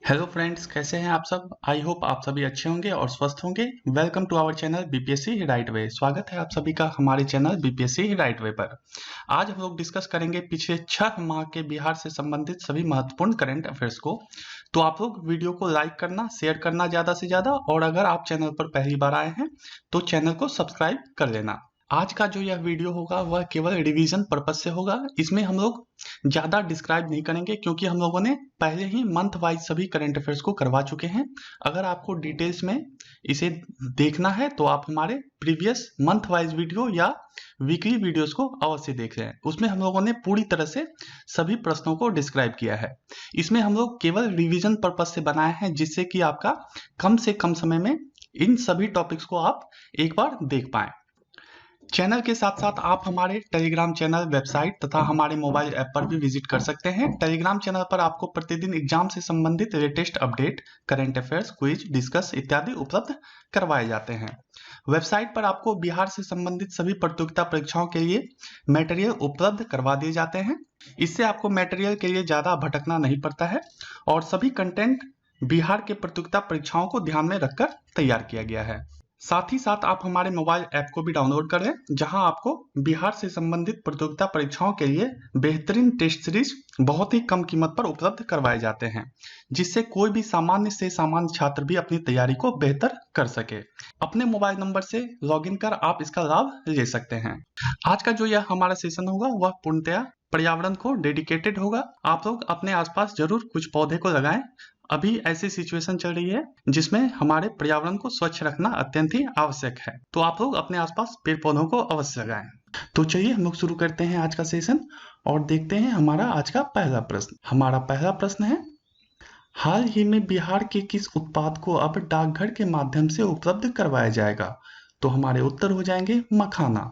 Hello friends, कैसे हैं आप सब। आई होप आप सभी अच्छे होंगे और स्वस्थ होंगे। Welcome to our channel BPSC right way. स्वागत है आप सभी का हमारे चैनल बीपीएससी राइट वे पर। आज हम लोग डिस्कस करेंगे पिछले 6 माह के बिहार से संबंधित सभी महत्वपूर्ण करंट अफेयर्स को। तो आप लोग वीडियो को लाइक करना, शेयर करना ज़्यादा से ज़्यादा, और अगर आप चैनल पर पहली बार आए हैं तो चैनल को सब्सक्राइब कर लेना। आज का जो यह वीडियो होगा वह केवल रिवीजन पर्पज से होगा। इसमें हम लोग ज़्यादा डिस्क्राइब नहीं करेंगे क्योंकि हम लोगों ने पहले ही मंथ वाइज सभी करंट अफेयर्स को करवा चुके हैं। अगर आपको डिटेल्स में इसे देखना है तो आप हमारे प्रीवियस मंथ वाइज वीडियो या वीकली वीडियोस को अवश्य देख लें। उसमें हम लोगों ने पूरी तरह से सभी प्रश्नों को डिस्क्राइब किया है। इसमें हम लोग केवल रिवीजन पर्पज से बनाए हैं जिससे कि आपका कम से कम समय में इन सभी टॉपिक्स को आप एक बार देख पाएं। चैनल के साथ साथ आप हमारे टेलीग्राम चैनल, वेबसाइट तथा हमारे मोबाइल ऐप पर भी विजिट कर सकते हैं। टेलीग्राम चैनल पर आपको प्रतिदिन एग्जाम से संबंधित latest update, current affairs, quiz, discuss इत्यादि उपलब्ध करवाए जाते हैं। वेबसाइट पर आपको बिहार से संबंधित सभी प्रतियोगिता परीक्षाओं के लिए मटेरियल उपलब्ध करवा दिए जाते हैं। इससे आपको मटेरियल के लिए ज़्यादा भटकना नहीं पड़ता है और सभी कंटेंट बिहार के प्रतियोगिता परीक्षाओं को ध्यान में रखकर तैयार किया गया है। साथ ही साथ आप हमारे मोबाइल ऐप को भी डाउनलोड कर लें, जहां आपको बिहार से संबंधित प्रतियोगिता परीक्षाओं के लिए बेहतरीन टेस्ट सीरीज बहुत ही कम कीमत पर उपलब्ध करवाए जाते हैं, जिससे कोई भी सामान्य से सामान्य छात्र भी अपनी तैयारी को बेहतर कर सके। अपने मोबाइल नंबर से लॉगिन कर आप इसका लाभ ले सकते हैं। आज का जो यह हमारा सेशन होगा वह पूर्णतया पर्यावरण को डेडिकेटेड होगा। आप लोग अपने आसपास जरूर कुछ पौधे को लगाएं। अभी ऐसी सिचुएशन चल रही है जिसमें हमारे पर्यावरण को स्वच्छ रखना अत्यंत ही आवश्यक है, तो आप लोग अपने आसपास पेड़ पौधों को अवश्य लगाएं। तो चलिए हम लोग शुरू करते हैं आज का सेशन और देखते हैं हमारा आज का पहला प्रश्न। हमारा पहला प्रश्न है, हाल ही में बिहार के किस उत्पाद को अब डाकघर के माध्यम से उपलब्ध करवाया जाएगा। तो हमारे उत्तर हो जाएंगे मखाना।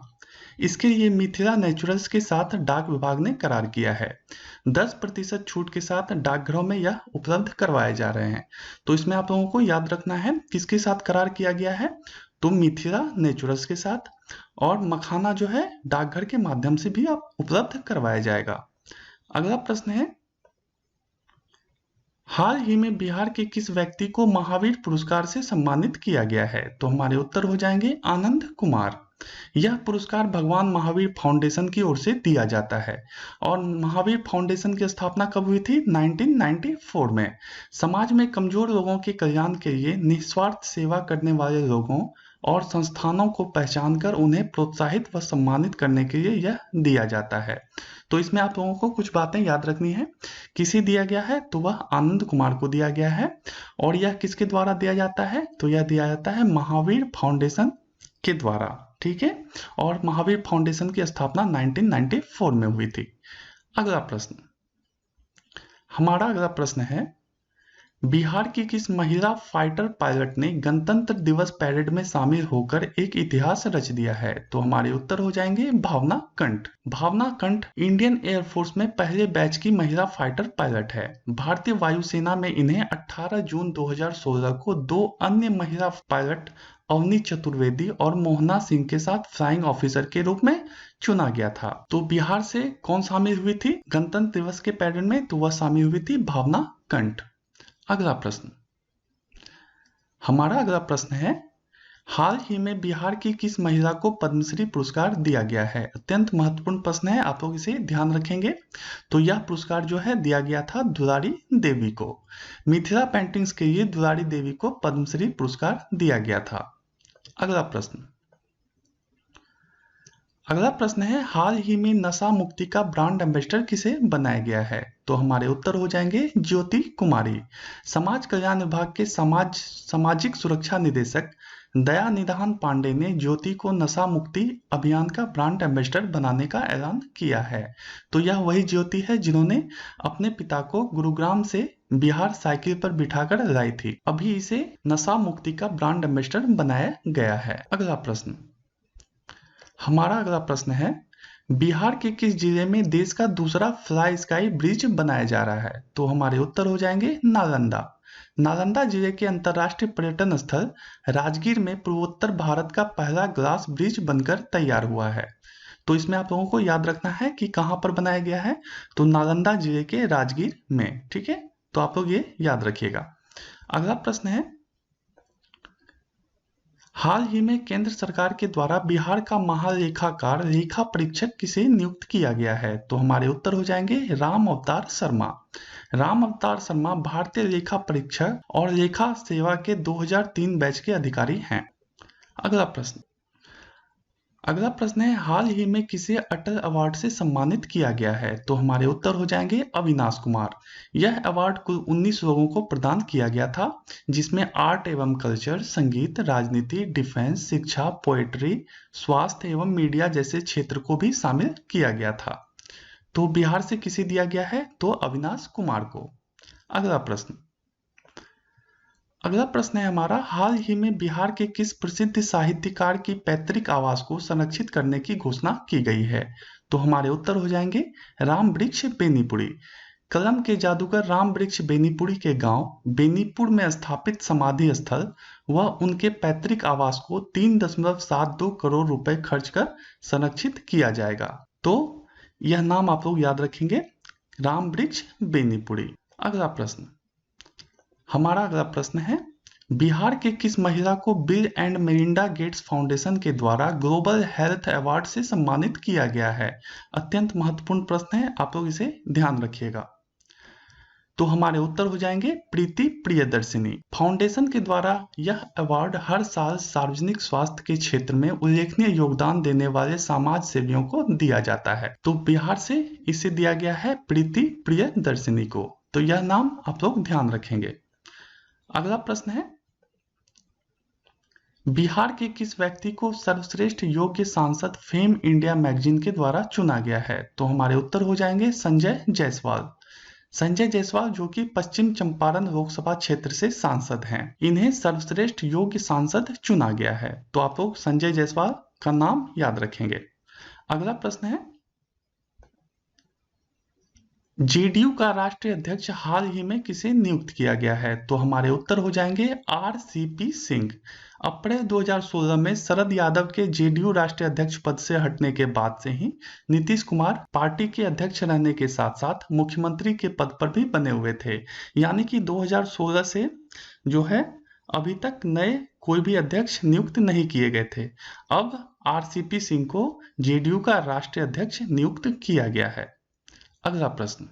इसके लिए मिथिला नेचुरल्स के साथ डाक विभाग ने करार किया है। 10% छूट के साथ डाकघरों में यह उपलब्ध करवाए जा रहे हैं। तो इसमें आप लोगों को याद रखना है किसके साथ करार किया गया है, तो मिथिला नेचुरल्स के साथ, और मखाना जो है डाकघर के माध्यम से भी उपलब्ध करवाया जाएगा। अगला प्रश्न है, हाल ही में बिहार के किस व्यक्ति को महावीर पुरस्कार से सम्मानित किया गया है। तो हमारे उत्तर हो जाएंगे आनंद कुमार। यह पुरस्कार भगवान महावीर फाउंडेशन की ओर से दिया जाता है और महावीर फाउंडेशन की स्थापना कब हुई थी? 1994 में। समाज में कमजोर लोगों के कल्याण के लिए निस्वार्थ सेवा करने वाले लोगों और संस्थानों को पहचानकर उन्हें प्रोत्साहित व सम्मानित करने के लिए यह दिया जाता है। तो इसमें आप लोगों को कुछ बातें याद रखनी है। किसे दिया गया है? तो वह आनंद कुमार को दिया गया है। और यह किसके द्वारा दिया जाता है? तो यह दिया जाता है महावीर फाउंडेशन के द्वारा। ठीक है, और महावीर फाउंडेशन की स्थापना 1994 में हुई थी। अगला प्रश्न, हमारा अगला प्रश्न है, बिहार की किस महिला फाइटर पायलट ने गणतंत्र दिवस पैरेड में शामिल होकर एक इतिहास रच दिया है। तो हमारे उत्तर हो जाएंगे भावना कंठ। भावना कंठ इंडियन एयरफोर्स में पहले बैच की महिला फाइटर पायलट है। भारतीय वायुसेना में इन्हें 18 जून 2016 को दो अन्य महिला पायलट अवनी चतुर्वेदी और मोहना सिंह के साथ फ्लाइंग ऑफिसर के रूप में चुना गया था। तो बिहार से कौन शामिल हुई थी गणतंत्र दिवस के पैरेड में? तो वह शामिल हुई थी भावना कंठ। अगला प्रश्न, हमारा अगला प्रश्न है, हाल ही में बिहार की किस महिला को पद्मश्री पुरस्कार दिया गया है। अत्यंत महत्वपूर्ण प्रश्न है, आप लोग इसे ध्यान रखेंगे। तो यह पुरस्कार जो है दिया गया था दुलारी देवी को। मिथिला पेंटिंग्स के लिए दुलारी देवी को पद्मश्री पुरस्कार दिया गया था। अगला प्रश्न, अगला प्रश्न है, हाल ही में नशा मुक्ति का ब्रांड एम्बेसडर किसे बनाया गया है। तो हमारे उत्तर हो जाएंगे ज्योति कुमारी। समाज कल्याण विभाग के सामाजिक सुरक्षा निदेशक दया निधान पांडे ने ज्योति को नशा मुक्ति अभियान का ब्रांड एम्बेसडर बनाने का ऐलान किया है। तो यह वही ज्योति है जिन्होंने अपने पिता को गुरुग्राम से बिहार साइकिल पर बिठाकर लाई थी। अभी इसे नशा मुक्ति का ब्रांड एम्बेसडर बनाया गया है। अगला प्रश्न, हमारा अगला प्रश्न है, बिहार के किस जिले में देश का दूसरा फ्लाई स्काई ब्रिज बनाया जा रहा है। तो हमारे उत्तर हो जाएंगे नालंदा। नालंदा जिले के अंतर्राष्ट्रीय पर्यटन स्थल राजगीर में पूर्वोत्तर भारत का पहला ग्लास ब्रिज बनकर तैयार हुआ है। तो इसमें आप लोगों को याद रखना है कि कहां पर बनाया गया है, तो नालंदा जिले के राजगीर में। ठीक है, तो आप लोग ये याद रखिएगा। अगला प्रश्न है, हाल ही में केंद्र सरकार के द्वारा बिहार का महालेखाकार लेखा परीक्षक किसे नियुक्त किया गया है? तो हमारे उत्तर हो जाएंगे राम अवतार शर्मा। राम अवतार शर्मा भारतीय लेखा परीक्षक और लेखा सेवा के 2003 बैच के अधिकारी हैं। अगला प्रश्न है, हाल ही में किसे अटल अवार्ड से सम्मानित किया गया है? तो हमारे उत्तर हो जाएंगे अविनाश कुमार। यह अवार्ड कुल 19 लोगों को प्रदान किया गया था, जिसमें आर्ट एवं कल्चर, संगीत, राजनीति, डिफेंस, शिक्षा, पोएट्री, स्वास्थ्य एवं मीडिया जैसे क्षेत्र को भी शामिल किया गया था। तो बिहार से किसे दिया गया है? तो अविनाश कुमार को। अगला प्रश्न है हमारा, हाल ही में बिहार के किस प्रसिद्ध साहित्यकार की पैतृक आवास को संरक्षित करने की घोषणा की गई है? तो हमारे उत्तर हो जाएंगे राम वृक्ष बेनीपुरी। कलम के जादूगर राम वृक्ष बेनीपुरी के गांव बेनीपुर में स्थापित समाधि स्थल व उनके पैतृक आवास को 3.72 करोड़ रुपए खर्च कर संरक्षित किया जाएगा। तो यह नाम आप लोग याद रखेंगे, राम वृक्ष बेनीपुरी। हमारा अगला प्रश्न है, बिहार के किस महिला को bill and Melinda Gates foundation के द्वारा ग्लोबल हेल्थ अवार्ड से सम्मानित किया गया है? अत्यंत महत्वपूर्ण प्रश्न है, आप लोग इसे ध्यान रखिएगा। तो हमारे उत्तर हो जाएंगे प्रीति प्रियदर्शिनी। फाउंडेशन के द्वारा यह अवार्ड हर साल सार्वजनिक स्वास्थ्य के क्षेत्र में उल्लेखनीय योगदान देने वाले समाज सेवियों को दिया जाता है। तो बिहार से इसे दिया गया है प्रीति प्रियदर्शिनी को। तो यह नाम आप लोग ध्यान रखेंगे। अगला प्रश्न है, बिहार के किस व्यक्ति को सर्वश्रेष्ठ योग्य सांसद फेम इंडिया मैगजीन के द्वारा चुना गया है? तो हमारे उत्तर हो जाएंगे संजय जायसवाल। संजय जायसवाल जो कि पश्चिम चंपारण लोकसभा क्षेत्र से सांसद हैं, इन्हें सर्वश्रेष्ठ योग्य सांसद चुना गया है। तो आप लोग संजय जायसवाल का नाम याद रखेंगे। अगला प्रश्न है, जेडीयू का राष्ट्रीय अध्यक्ष हाल ही में किसे नियुक्त किया गया है? तो हमारे उत्तर हो जाएंगे आरसीपी सिंह। अप्रैल 2016 में शरद यादव के जेडीयू राष्ट्रीय अध्यक्ष पद से हटने के बाद से ही नीतीश कुमार पार्टी के अध्यक्ष रहने के साथ साथ मुख्यमंत्री के पद पर भी बने हुए थे। यानी कि 2016 से जो है अभी तक नए कोई भी अध्यक्ष नियुक्त नहीं किए गए थे। अब आरसीपी सिंह को जेडीयू का राष्ट्रीय अध्यक्ष नियुक्त किया गया है। अगला प्रश्न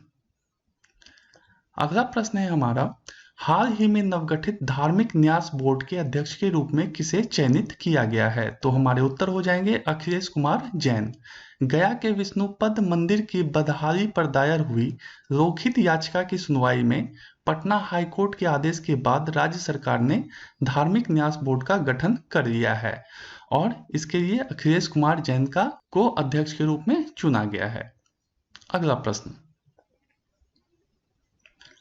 है हमारा, हाल ही में नवगठित धार्मिक न्यास बोर्ड के अध्यक्ष के रूप में किसे चयनित किया गया है? तो हमारे उत्तर हो जाएंगे अखिलेश कुमार जैन। गया के विष्णुपद मंदिर की बदहाली पर दायर हुई लोकहित याचिका की सुनवाई में पटना हाईकोर्ट के आदेश के बाद राज्य सरकार ने धार्मिक न्यास बोर्ड का गठन कर लिया है और इसके लिए अखिलेश कुमार जैन को अध्यक्ष के रूप में चुना गया है। अगला प्रश्न,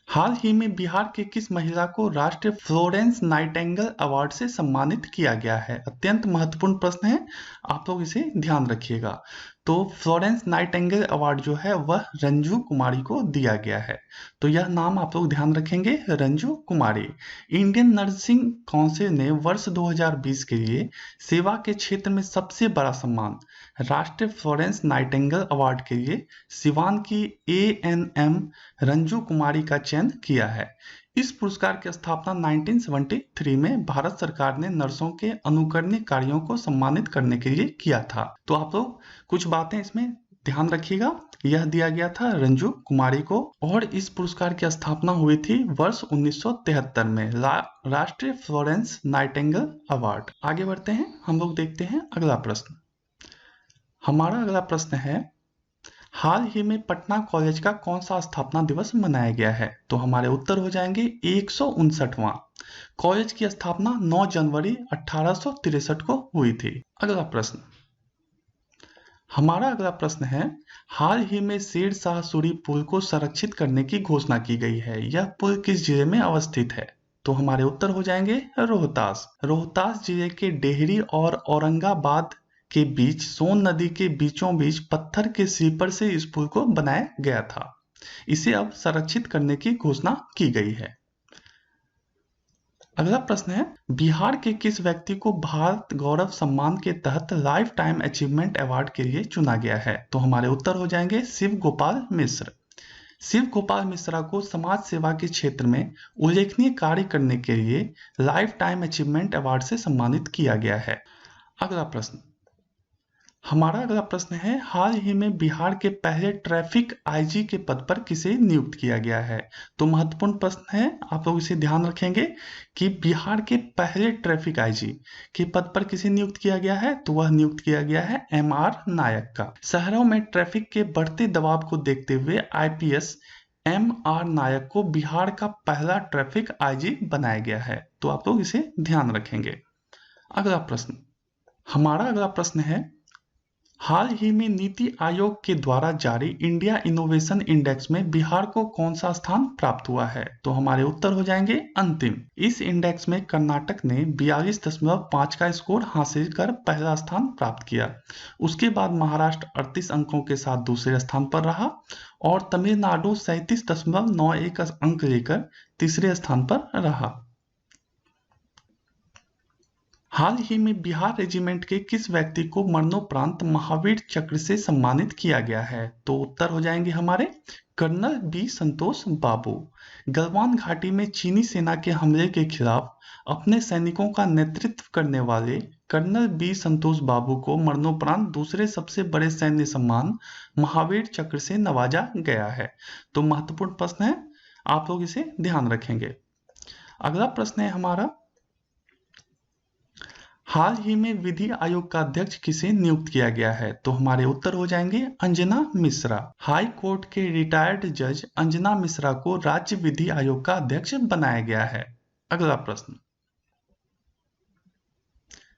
हाल ही में बिहार के किस महिला को राष्ट्रीय फ्लोरेंस नाइटिंगेल अवार्ड से सम्मानित किया गया है? अत्यंत महत्वपूर्ण प्रश्न है, आप लोग इसे ध्यान रखिएगा। तो फ्लोरेंस नाइटिंगेल अवार्ड जो है वह रंजू कुमारी को दिया गया है। तो यह नाम आप लोग ध्यान रखेंगे, रंजू कुमारी। इंडियन नर्सिंग काउंसिल ने वर्ष 2020 के लिए सेवा के क्षेत्र में सबसे बड़ा सम्मान राष्ट्रीय फ्लोरेंस नाइटिंगेल अवार्ड के लिए सिवान की ANM रंजू कुमारी का चयन किया है। इस पुरस्कार की स्थापना 1973 में भारत सरकार ने नर्सों के अनुकरणीय कार्यों को सम्मानित करने के लिए किया था। तो आप लोग कुछ बातें इसमें ध्यान रखिएगा। यह दिया गया था रंजू कुमारी को और इस पुरस्कार की स्थापना हुई थी वर्ष 1973 में, राष्ट्रीय फ्लोरेंस नाइटिंगेल अवार्ड। आगे बढ़ते हैं, हम लोग देखते हैं अगला प्रश्न। हमारा अगला प्रश्न है, हाल ही में पटना कॉलेज का कौन सा स्थापना दिवस मनाया गया है? तो हमारे उत्तर हो जाएंगे 159वां। कॉलेज की स्थापना 9 जनवरी 1863 को हुई थी। हमारा अगला प्रश्न है, हाल ही में शेरशाह सूरी पुल को संरक्षित करने की घोषणा की गई है। यह पुल किस जिले में अवस्थित है? तो हमारे उत्तर हो जाएंगे रोहतास जिले के डेहरी और औरंगाबाद के बीच सोन नदी के बीचों बीच पत्थर के स्लीपर से इस पुल को बनाया गया था। इसे अब संरक्षित करने की घोषणा की गई है। अगला प्रश्न है, बिहार के किस व्यक्ति को भारत गौरव सम्मान के तहत लाइफ टाइम अचीवमेंट अवार्ड के लिए चुना गया है? तो हमारे उत्तर हो जाएंगे शिव गोपाल मिश्र। शिव गोपाल मिश्रा को समाज सेवा के क्षेत्र में उल्लेखनीय कार्य करने के लिए लाइफ टाइम अचीवमेंट अवार्ड से सम्मानित किया गया है। अगला प्रश्न, हमारा अगला प्रश्न है, हाल ही में बिहार के पहले ट्रैफिक आईजी के पद पर किसे नियुक्त किया गया है? तो महत्वपूर्ण प्रश्न है, आप लोग इसे ध्यान रखेंगे कि बिहार के पहले ट्रैफिक आईजी के पद पर किसे नियुक्त किया गया है? तो वह नियुक्त किया गया है MR नायक का। शहरों में ट्रैफिक के बढ़ते दबाव को देखते हुए IPS MR नायक को बिहार का पहला ट्रैफिक आईजी बनाया गया है। तो आप लोग इसे ध्यान रखेंगे। अगला प्रश्न, हमारा अगला प्रश्न है, हाल ही में नीति आयोग के द्वारा जारी इंडिया इनोवेशन इंडेक्स में बिहार को कौन सा स्थान प्राप्त हुआ है? तो हमारे उत्तर हो जाएंगे अंतिम। इस इंडेक्स में कर्नाटक ने 42.5 का स्कोर हासिल कर पहला स्थान प्राप्त किया। उसके बाद महाराष्ट्र 38 अंकों के साथ दूसरे स्थान पर रहा और तमिलनाडु 37.91 अंक लेकर तीसरे स्थान पर रहा। हाल ही में बिहार रेजिमेंट के किस व्यक्ति को मरणोपरांत महावीर चक्र से सम्मानित किया गया है? तो उत्तर हो जाएंगे हमारे कर्नल बी संतोष बाबू। गलवान घाटी में चीनी सेना के हमले के खिलाफ अपने सैनिकों का नेतृत्व करने वाले कर्नल बी संतोष बाबू को मरणोपरांत दूसरे सबसे बड़े सैन्य सम्मान महावीर चक्र से नवाजा गया है। तो महत्वपूर्ण प्रश्न है, आप लोग इसे ध्यान रखेंगे। अगला प्रश्न है हमारा, हाल ही में विधि आयोग का अध्यक्ष किसे नियुक्त किया गया है? तो हमारे उत्तर हो जाएंगे अंजना मिश्रा। हाई कोर्ट के रिटायर्ड जज अंजना मिश्रा को राज्य विधि आयोग का अध्यक्ष बनाया गया है। अगला प्रश्न,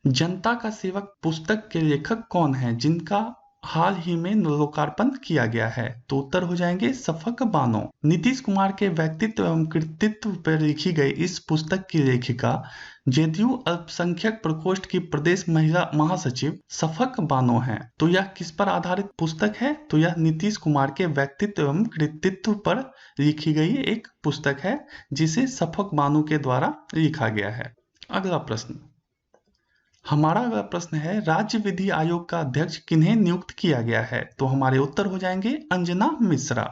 जनता का सेवक पुस्तक के लेखक कौन है जिनका हाल ही में लोकार्पण किया गया है? तो उत्तर हो जाएंगे शफक बानो। नीतीश कुमार के व्यक्तित्व एवं कृतित्व पर लिखी गई इस पुस्तक की लेखिका जदयू अल्पसंख्यक प्रकोष्ठ की प्रदेश महिला महासचिव शफक बानो है। तो यह किस पर आधारित पुस्तक है? तो यह नीतीश कुमार के व्यक्तित्व एवं कृतित्व पर लिखी गई एक पुस्तक है जिसे शफक बानो के द्वारा लिखा गया है। अगला प्रश्न, हमारा अगला प्रश्न है, राज्य विधि आयोग का अध्यक्ष किन्हें नियुक्त किया गया है? तो हमारे उत्तर हो जाएंगे अंजना मिश्रा।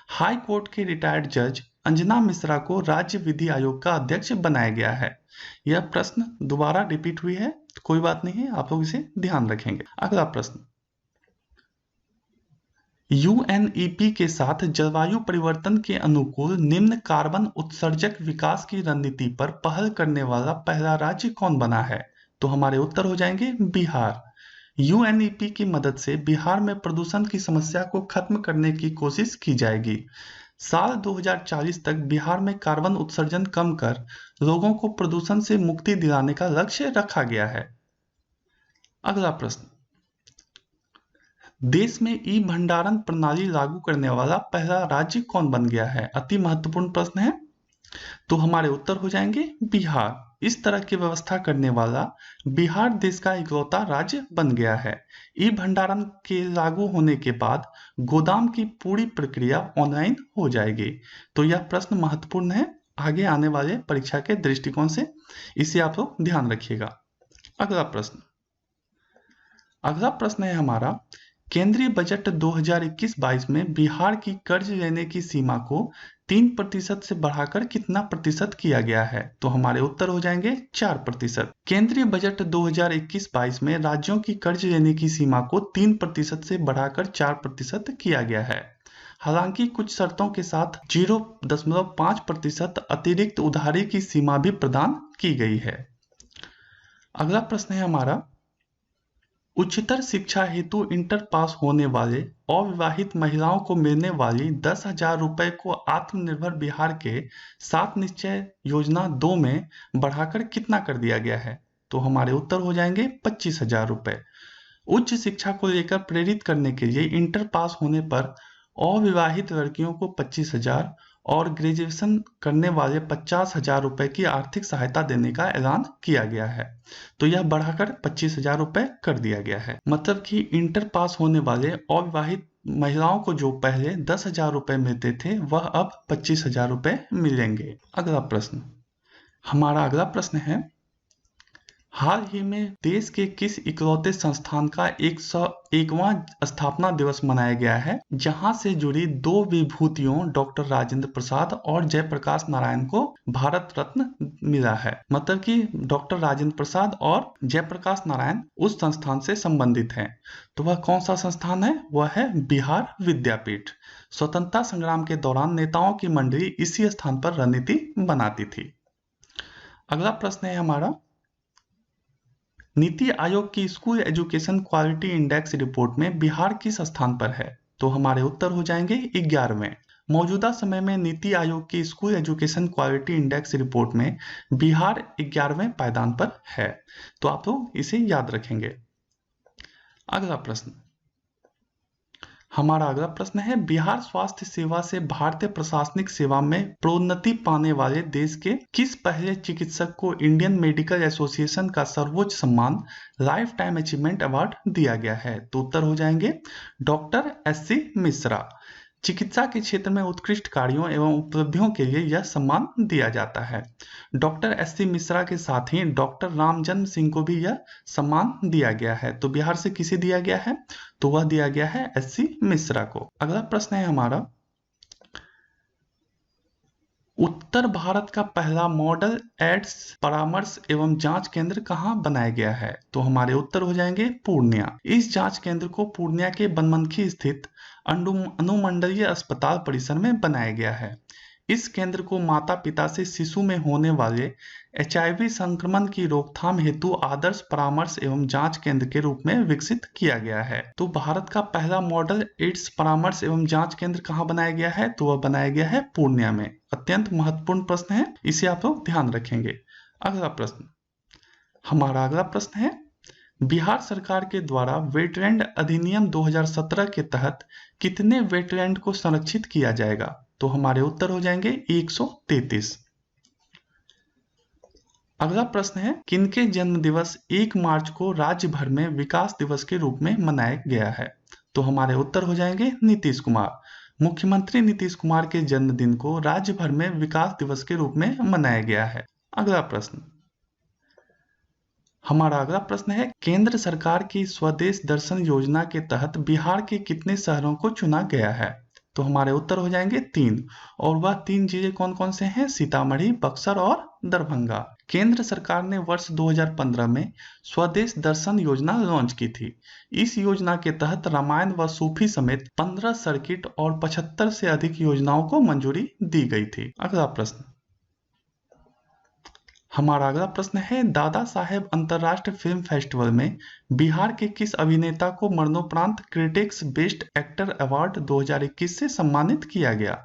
हाई कोर्ट के रिटायर्ड जज अंजना मिश्रा को राज्य विधि आयोग का अध्यक्ष बनाया गया है। यह प्रश्न दोबारा रिपीट हुई है, तो कोई बात नहीं, आप लोग इसे ध्यान रखेंगे। अगला प्रश्न, UNEP के साथ जलवायु परिवर्तन के अनुकूल निम्न कार्बन उत्सर्जक विकास की रणनीति पर पहल करने वाला पहला राज्य कौन बना है? तो हमारे उत्तर हो जाएंगे बिहार। UNEP की मदद से बिहार में प्रदूषण की समस्या को खत्म करने की कोशिश की जाएगी। साल 2040 तक बिहार में कार्बन उत्सर्जन कम कर लोगों को प्रदूषण से मुक्ति दिलाने का लक्ष्य रखा गया है। अगला प्रश्न, देश में ई भंडारण प्रणाली लागू करने वाला पहला राज्य कौन बन गया है? अति महत्वपूर्ण प्रश्न है। तो हमारे उत्तर हो जाएंगे बिहार। इस तरह की व्यवस्था करने वाला बिहार देश का इकलौता राज्य बन गया है। ई भंडारण के लागू होने के बाद गोदाम की पूरी प्रक्रिया ऑनलाइन हो जाएगी। तो यह प्रश्न महत्वपूर्ण है आगे आने वाले परीक्षा के दृष्टिकोण से, इसे आप लोग ध्यान रखिएगा। अगला प्रश्न है हमारा, केंद्रीय बजट 2021-22 में बिहार की कर्ज लेने की सीमा को 3% से बढ़ाकर कितना प्रतिशत किया गया है? तो हमारे उत्तर हो जाएंगे 4%। केंद्रीय बजट 2021-22 में राज्यों की कर्ज लेने की सीमा को 3% से बढ़ाकर 4% किया गया है। हालांकि कुछ शर्तों के साथ 0.5% अतिरिक्त उधारी की सीमा भी प्रदान की गई है। अगला प्रश्न है हमारा, उच्चतर शिक्षा हेतु इंटर पास होने वाले अविवाहित महिलाओं को मिलने वाली 10,000 रुपए को आत्मनिर्भर बिहार के 7 निश्चय योजना 2 में बढ़ाकर कितना कर दिया गया है? तो हमारे उत्तर हो जाएंगे 25,000 रुपए। उच्च शिक्षा को लेकर प्रेरित करने के लिए इंटर पास होने पर अविवाहित लड़कियों को 25,000 और ग्रेजुएशन करने वाले 50,000 रुपए की आर्थिक सहायता देने का ऐलान किया गया है। तो यह बढ़ाकर 25,000 रुपए कर दिया गया है। मतलब कि इंटर पास होने वाले अविवाहित महिलाओं को जो पहले 10,000 रुपए मिलते थे वह अब 25,000 रुपए मिलेंगे। अगला प्रश्न, हमारा अगला प्रश्न है, हाल ही में देश के किस इकलौते संस्थान का 101वां स्थापना दिवस मनाया गया है जहां से जुड़ी दो विभूतियों डॉक्टर राजेंद्र प्रसाद और जयप्रकाश नारायण को भारत रत्न मिला है? मतलब कि डॉक्टर राजेंद्र प्रसाद और जयप्रकाश नारायण उस संस्थान से संबंधित हैं। तो वह कौन सा संस्थान है? वह है बिहार विद्यापीठ। स्वतंत्रता संग्राम के दौरान नेताओं की मंडली इसी स्थान पर रणनीति बनाती थी। अगला प्रश्न है हमारा, नीति आयोग की school education quality index report में बिहार किस स्थान पर है? तो हमारे उत्तर हो जाएंगे 11वें। मौजूदा समय में नीति आयोग की school education quality index report में बिहार 11वें पायदान पर है। तो आप लोग इसे याद रखेंगे। अगला प्रश्न, हमारा अगला प्रश्न है, बिहार स्वास्थ्य सेवा से भारतीय प्रशासनिक सेवा में प्रोन्नति पाने वाले देश के किस पहले चिकित्सक को इंडियन मेडिकल एसोसिएशन का सर्वोच्च सम्मान लाइफ टाइम अचीवमेंट अवार्ड दिया गया है? तो उत्तर हो जाएंगे डॉक्टर एस.सी. मिश्रा। चिकित्सा के क्षेत्र में उत्कृष्ट कार्यों एवं उपलब्धियों के लिए यह सम्मान दिया जाता है। Doctor SC. मिश्रा के साथ ही डॉक्टर रामजन्म सिंह को भी यह सम्मान दिया गया है। तो बिहार से किसे दिया गया है? तो वह दिया गया है एस.सी. मिश्रा को। अगला प्रश्न है हमारा, उत्तर भारत का पहला मॉडल एड्स परामर्श एवं जांच केंद्र कहाँ बनाया गया है? तो हमारे उत्तर हो जाएंगे पूर्णिया। इस जांच केंद्र को पूर्णिया के बनमनखी स्थित अनुमंडलीय अस्पताल परिसर में बनाया गया है। इस केंद्र को माता पिता से शिशु में होने वाले HIV संक्रमण की रोकथाम हेतु आदर्श परामर्श एवं जांच केंद्र के रूप में विकसित किया गया है। तो भारत का पहला मॉडल एड्स परामर्श एवं जांच केंद्र कहाँ बनाया गया है? तो वह बनाया गया है पूर्णिया में। अत्यंत महत्वपूर्ण प्रश्न है, इसे आप लोग ध्यान रखेंगे। अगला प्रश्न, हमारा अगला प्रश्न है, बिहार सरकार के द्वारा वेटलैंड अधिनियम 2017 के तहत कितने वेटलैंड को संरक्षित किया जाएगा? तो हमारे उत्तर हो जाएंगे 133। अगला प्रश्न है, किनके जन्म दिवस 1 मार्च को राज्य भर में विकास दिवस के रूप में मनाया गया है? तो हमारे उत्तर हो जाएंगे नीतीश कुमार। मुख्यमंत्री नीतीश कुमार के जन्मदिन को राज्य भर में विकास दिवस के रूप में मनाया गया है। अगला प्रश्न, हमारा अगला प्रश्न है, केंद्र सरकार की स्वदेश दर्शन योजना के तहत बिहार के कितने शहरों को चुना गया है? तो हमारे उत्तर हो जाएंगे 3। और वह 3 जिले कौन कौन से हैं? सीतामढ़ी, बक्सर और दरभंगा। केंद्र सरकार ने वर्ष 2015 में स्वदेश दर्शन योजना लॉन्च की थी। इस योजना के तहत रामायण व सूफी समेत 15 सर्किट और 75 से अधिक योजनाओं को मंजूरी दी गई थी। अगला प्रश्न, हमारा अगला प्रश्न है, दादा साहेब अंतर्राष्ट्रीय फिल्म फेस्टिवल में बिहार के किस अभिनेता को मरणोपरांत क्रिटिक्स बेस्ट एक्टर अवार्ड 2021 से सम्मानित किया गया?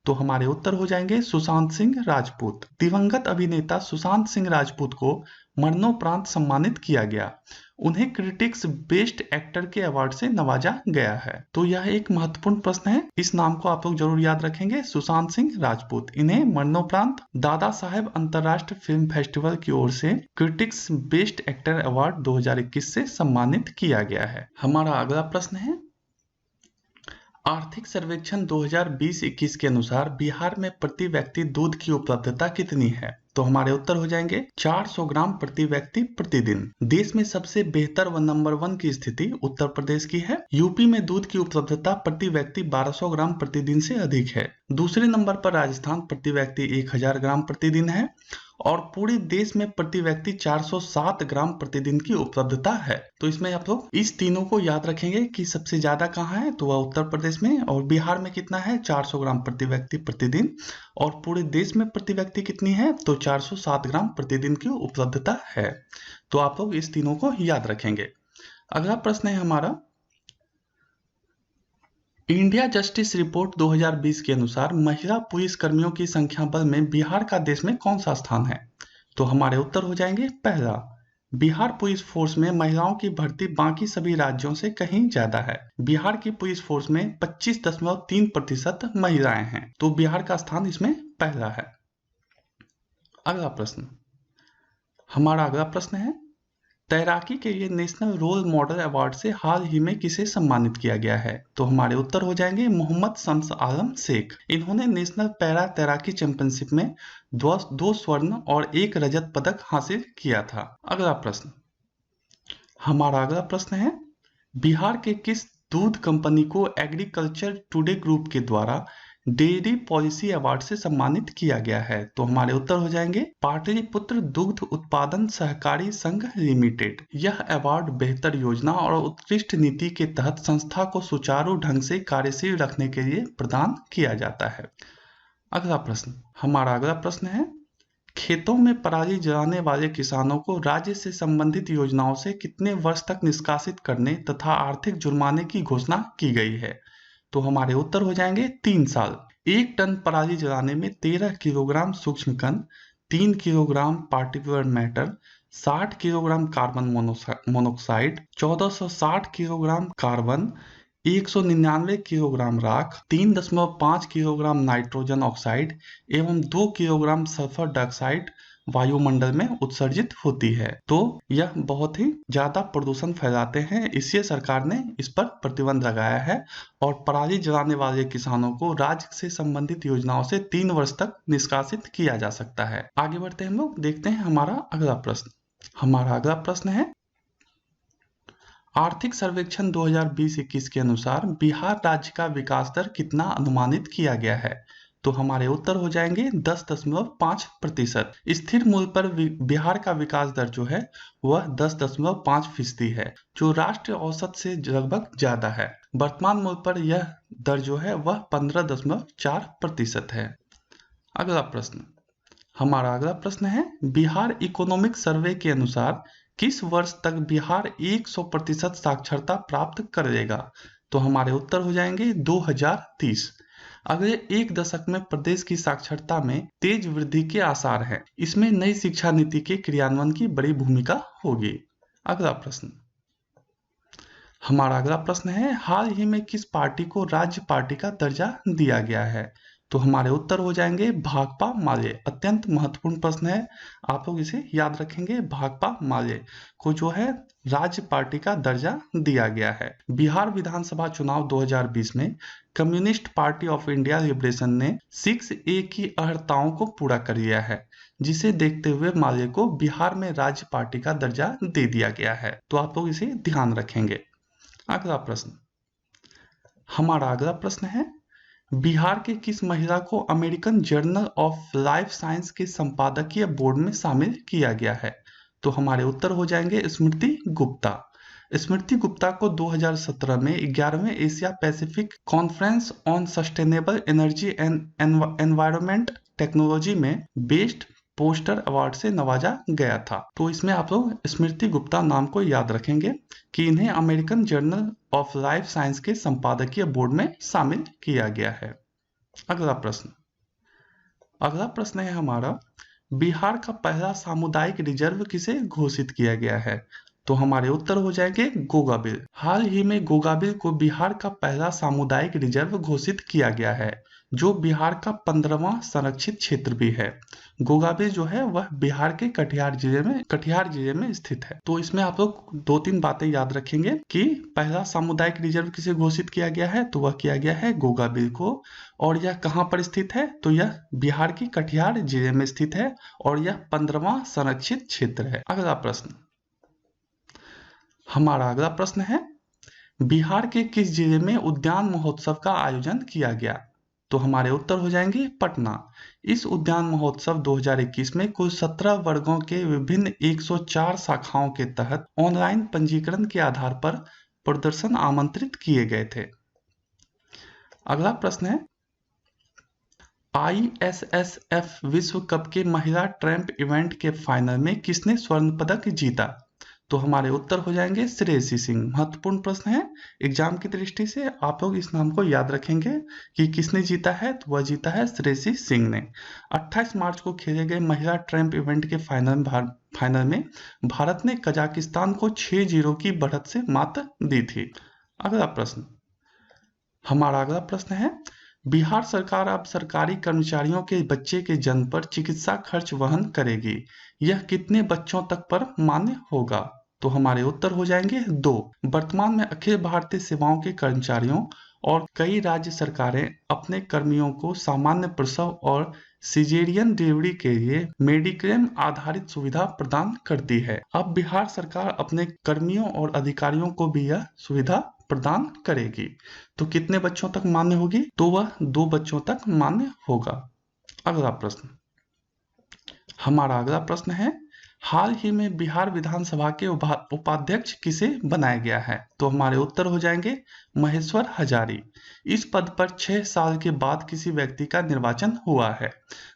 तो हमारे उत्तर हो जाएंगे सुशांत सिंह राजपूत। दिवंगत अभिनेता सुशांत सिंह राजपूत को मरणोपरांत सम्मानित किया गया। उन्हें क्रिटिक्स बेस्ट एक्टर के अवार्ड से नवाजा गया है। तो यह एक महत्वपूर्ण प्रश्न है, इस नाम को आप लोग जरूर याद रखेंगे, सुशांत सिंह राजपूत। इन्हें मरणोपरांत दादा साहेब अंतर्राष्ट्रीय फिल्म फेस्टिवल की ओर से क्रिटिक्स बेस्ट एक्टर अवार्ड 2021 से सम्मानित किया गया है। हमारा अगला प्रश्न है, आर्थिक सर्वेक्षण 2020-21 के अनुसार बिहार में प्रति व्यक्ति दूध की उपलब्धता कितनी है? तो हमारे उत्तर हो जाएंगे 400 ग्राम प्रति व्यक्ति प्रतिदिन। देश में सबसे बेहतर व नंबर 1 की स्थिति उत्तर प्रदेश की है। यूपी में दूध की उपलब्धता प्रति व्यक्ति 1200 ग्राम प्रतिदिन से अधिक है। दूसरे नंबर पर राजस्थान प्रति व्यक्ति 1000 ग्राम प्रतिदिन है और पूरे देश में प्रति व्यक्ति 407 ग्राम प्रतिदिन की उपलब्धता है। तो इसमें आप लोग इस तीनों को याद रखेंगे कि सबसे ज्यादा कहाँ है, तो वह उत्तर प्रदेश में। और बिहार में कितना है? 400 ग्राम प्रति व्यक्ति प्रतिदिन। और पूरे देश में प्रति व्यक्ति कितनी है? तो 407 ग्राम प्रतिदिन की उपलब्धता है। तो आप लोग इस तीनों को याद रखेंगे। अगला प्रश्न है हमारा, इंडिया जस्टिस रिपोर्ट 2020 के अनुसार महिला पुलिस कर्मियों की संख्या बल में बिहार का देश में कौन सा स्थान है? तो हमारे उत्तर हो जाएंगे पहला। बिहार पुलिस फोर्स में महिलाओं की भर्ती बाकी सभी राज्यों से कहीं ज्यादा है। बिहार की पुलिस फोर्स में 25.3% महिलाएं हैं। तो बिहार का स्थान इसमें पहला है। अगला प्रश्न, हमारा अगला प्रश्न है, तैराकी के लिए नेशनल रोल मॉडल अवार्ड से हाल ही में किसे सम्मानित किया गया है? तो हमारे उत्तर हो जाएंगे मोहम्मद शम्स आलम शेख। इन्होंने नेशनल पैरा तैराकी चैंपियनशिप में दो स्वर्ण और 1 रजत पदक हासिल किया था। अगला प्रश्न, हमारा अगला प्रश्न है, बिहार के किस दूध कंपनी को एग्रीकल्चर टुडे ग्रुप के द्वारा डेयरी पॉलिसी अवार्ड से सम्मानित किया गया है? तो हमारे उत्तर हो जाएंगे पाटलिपुत्र दुग्ध उत्पादन सहकारी संघ लिमिटेड। यह अवार्ड बेहतर योजना और उत्कृष्ट नीति के तहत संस्था को सुचारू ढंग से कार्यशील रखने के लिए प्रदान किया जाता है। अगला प्रश्न, हमारा अगला प्रश्न है, खेतों में पराली जलाने वाले किसानों को राज्य से संबंधित योजनाओं से कितने वर्ष तक निष्कासित करने तथा आर्थिक जुर्माने की घोषणा की गई है? तो हमारे उत्तर हो जाएंगे 3 साल। 1 टन पराली जलाने में 13 किलोग्राम सूक्ष्म कण, 3 kilogram particular matter, 60 kilogram carbon monoxide, 1460 kilogram carbon, 199 kilogram राख, 3.5 किलोग्राम नाइट्रोजन ऑक्साइड एवं 2 किलोग्राम सल्फर डाइऑक्साइड वायुमंडल में उत्सर्जित होती है। तो यह बहुत ही ज्यादा प्रदूषण फैलाते हैं, इसलिए सरकार ने इस पर प्रतिबंध लगाया है और पराली जलाने वाले किसानों को राज्य से संबंधित योजनाओं से 3 वर्ष तक निष्कासित किया जा सकता है। आगे बढ़ते हैं हम लोग, देखते हैं हमारा अगला प्रश्न। हमारा अगला प्रश्न है, आर्थिक सर्वेक्षण 2020-21 के अनुसार बिहार राज्य का विकास दर कितना अनुमानित किया गया है? तो हमारे उत्तर हो जाएंगे 10.5%। स्थिर मूल्य पर बिहार का विकास दर जो है वह 10.5% है, जो राष्ट्रीय औसत से लगभग ज्यादा है। वर्तमान मूल्य पर यह दर जो है वह 15.4% है। अगला प्रश्न, हमारा अगला प्रश्न है, बिहार इकोनॉमिक सर्वे के अनुसार किस वर्ष तक बिहार 100% साक्षरता प्राप्त कर लेगा? तो हमारे उत्तर हो जाएंगे 2030। अगले 1 दशक में प्रदेश की साक्षरता में तेज वृद्धि के आसार हैं। इसमें नई शिक्षा नीति के क्रियान्वयन की बड़ी भूमिका होगी। अगला प्रश्न, हमारा अगला प्रश्न है, हाल ही में किस पार्टी को राज्य पार्टी का दर्जा दिया गया है? तो हमारे उत्तर हो जाएंगे भाकपा माले। अत्यंत महत्वपूर्ण प्रश्न है, आप लोग इसे याद रखेंगे। भाकपा माले को जो है राज्य पार्टी का दर्जा दिया गया है। बिहार विधानसभा चुनाव 2020 में communist party of India liberation ने 6A की अर्हताओं को पूरा कर लिया है, जिसे देखते हुए माले को बिहार में राज्य पार्टी का दर्जा दे दिया गया है। तो आप लोग इसे ध्यान रखेंगे। अगला प्रश्न, हमारा अगला प्रश्न है, बिहार के किस महिला को American journal of life science के संपादकीय बोर्ड में शामिल किया गया है? तो हमारे उत्तर हो जाएंगे स्मृति गुप्ता। स्मृति गुप्ता को 2017 में 11वें Asia Pacific conference on sustainable energy and environment technology में बेस्ट पोस्टर अवार्ड से नवाजा गया था। तो इसमें आप लोग स्मृति गुप्ता नाम को याद रखेंगे कि इन्हें American journal of life science के संपादकीय बोर्ड में शामिल किया गया है। अगला प्रश्न है हमारा, बिहार का पहला सामुदायिक रिजर्व किसे घोषित किया गया है? तो हमारे उत्तर हो जाएंगे गोगाबिल। हाल ही में गोगाबिल को बिहार का पहला सामुदायिक रिजर्व घोषित किया गया है, जो बिहार का 15वां संरक्षित क्षेत्र भी है। गोगाबिल जो है वह बिहार के कटिहार जिले में स्थित है। तो इसमें आप लोग 2-3 बातें याद रखेंगे कि पहला सामुदायिक रिजर्व किसे घोषित किया गया है, तो वह किया गया है गोगाबिल को, और यह कहाँ पर स्थित है, तो यह बिहार की कटिहार जिले में स्थित है और यह 15वां संरक्षित क्षेत्र है। अगला प्रश्न, हमारा अगला प्रश्न है, बिहार के किस जिले में उद्यान महोत्सव का आयोजन किया गया? तो हमारे उत्तर हो जाएंगे पटना। इस उद्यान महोत्सव 2021 में कुल 17 वर्गों के विभिन्न 104 शाखाओं के तहत ऑनलाइन पंजीकरण के आधार पर प्रदर्शन आमंत्रित किए गए थे। अगला प्रश्न है, ISSF विश्व कप के महिला ट्रैम्प इवेंट के फाइनल में किसने स्वर्ण पदक जीता? तो हमारे उत्तर हो जाएंगे श्रेयसी सिंह। महत्वपूर्ण प्रश्न है, एग्जाम की दृष्टि से आप लोग इस नाम को याद रखेंगे कि किसने जीता है, तो वह जीता है श्रेयसी सिंह ने। 28 मार्च को खेले गए महिला ट्रैम्प इवेंट के फाइनल में भारत ने कजाकिस्तान को 6-0 की बढ़त से मात दी थी। अगला प्रश्न, हमारा अगला प्रश्न है, बिहार सरकार अब सरकारी कर्मचारियों के बच्चे के जन्म पर चिकित्सा खर्च वहन करेगी। यह कितने बच्चों तक पर मान्य होगा? तो हमारे उत्तर हो जाएंगे 2। वर्तमान में अखिल भारतीय सेवाओं के कर्मचारियों और कई राज्य सरकारें अपने कर्मियों को सामान्य प्रसव और सिजेरियन डिलीवरी के लिए मेडिक्लेम आधारित सुविधा प्रदान करती है। अब बिहार सरकार अपने कर्मियों और अधिकारियों को भी यह सुविधा प्रदान करेगी। तो कितने बच्चों तक मान्य होगी? तो वह 2 बच्चों तक मान्य होगा। अगला प्रश्न, हमारा अगला प्रश्न है, हाल ही में बिहार विधानसभा के उपाध्यक्ष किसे बनाया गया है? तो हमारे उत्तर हो जाएंगे महेश्वर हजारी। इस पद पर 6 साल के बाद किसी व्यक्ति का निर्वाचन हुआ है।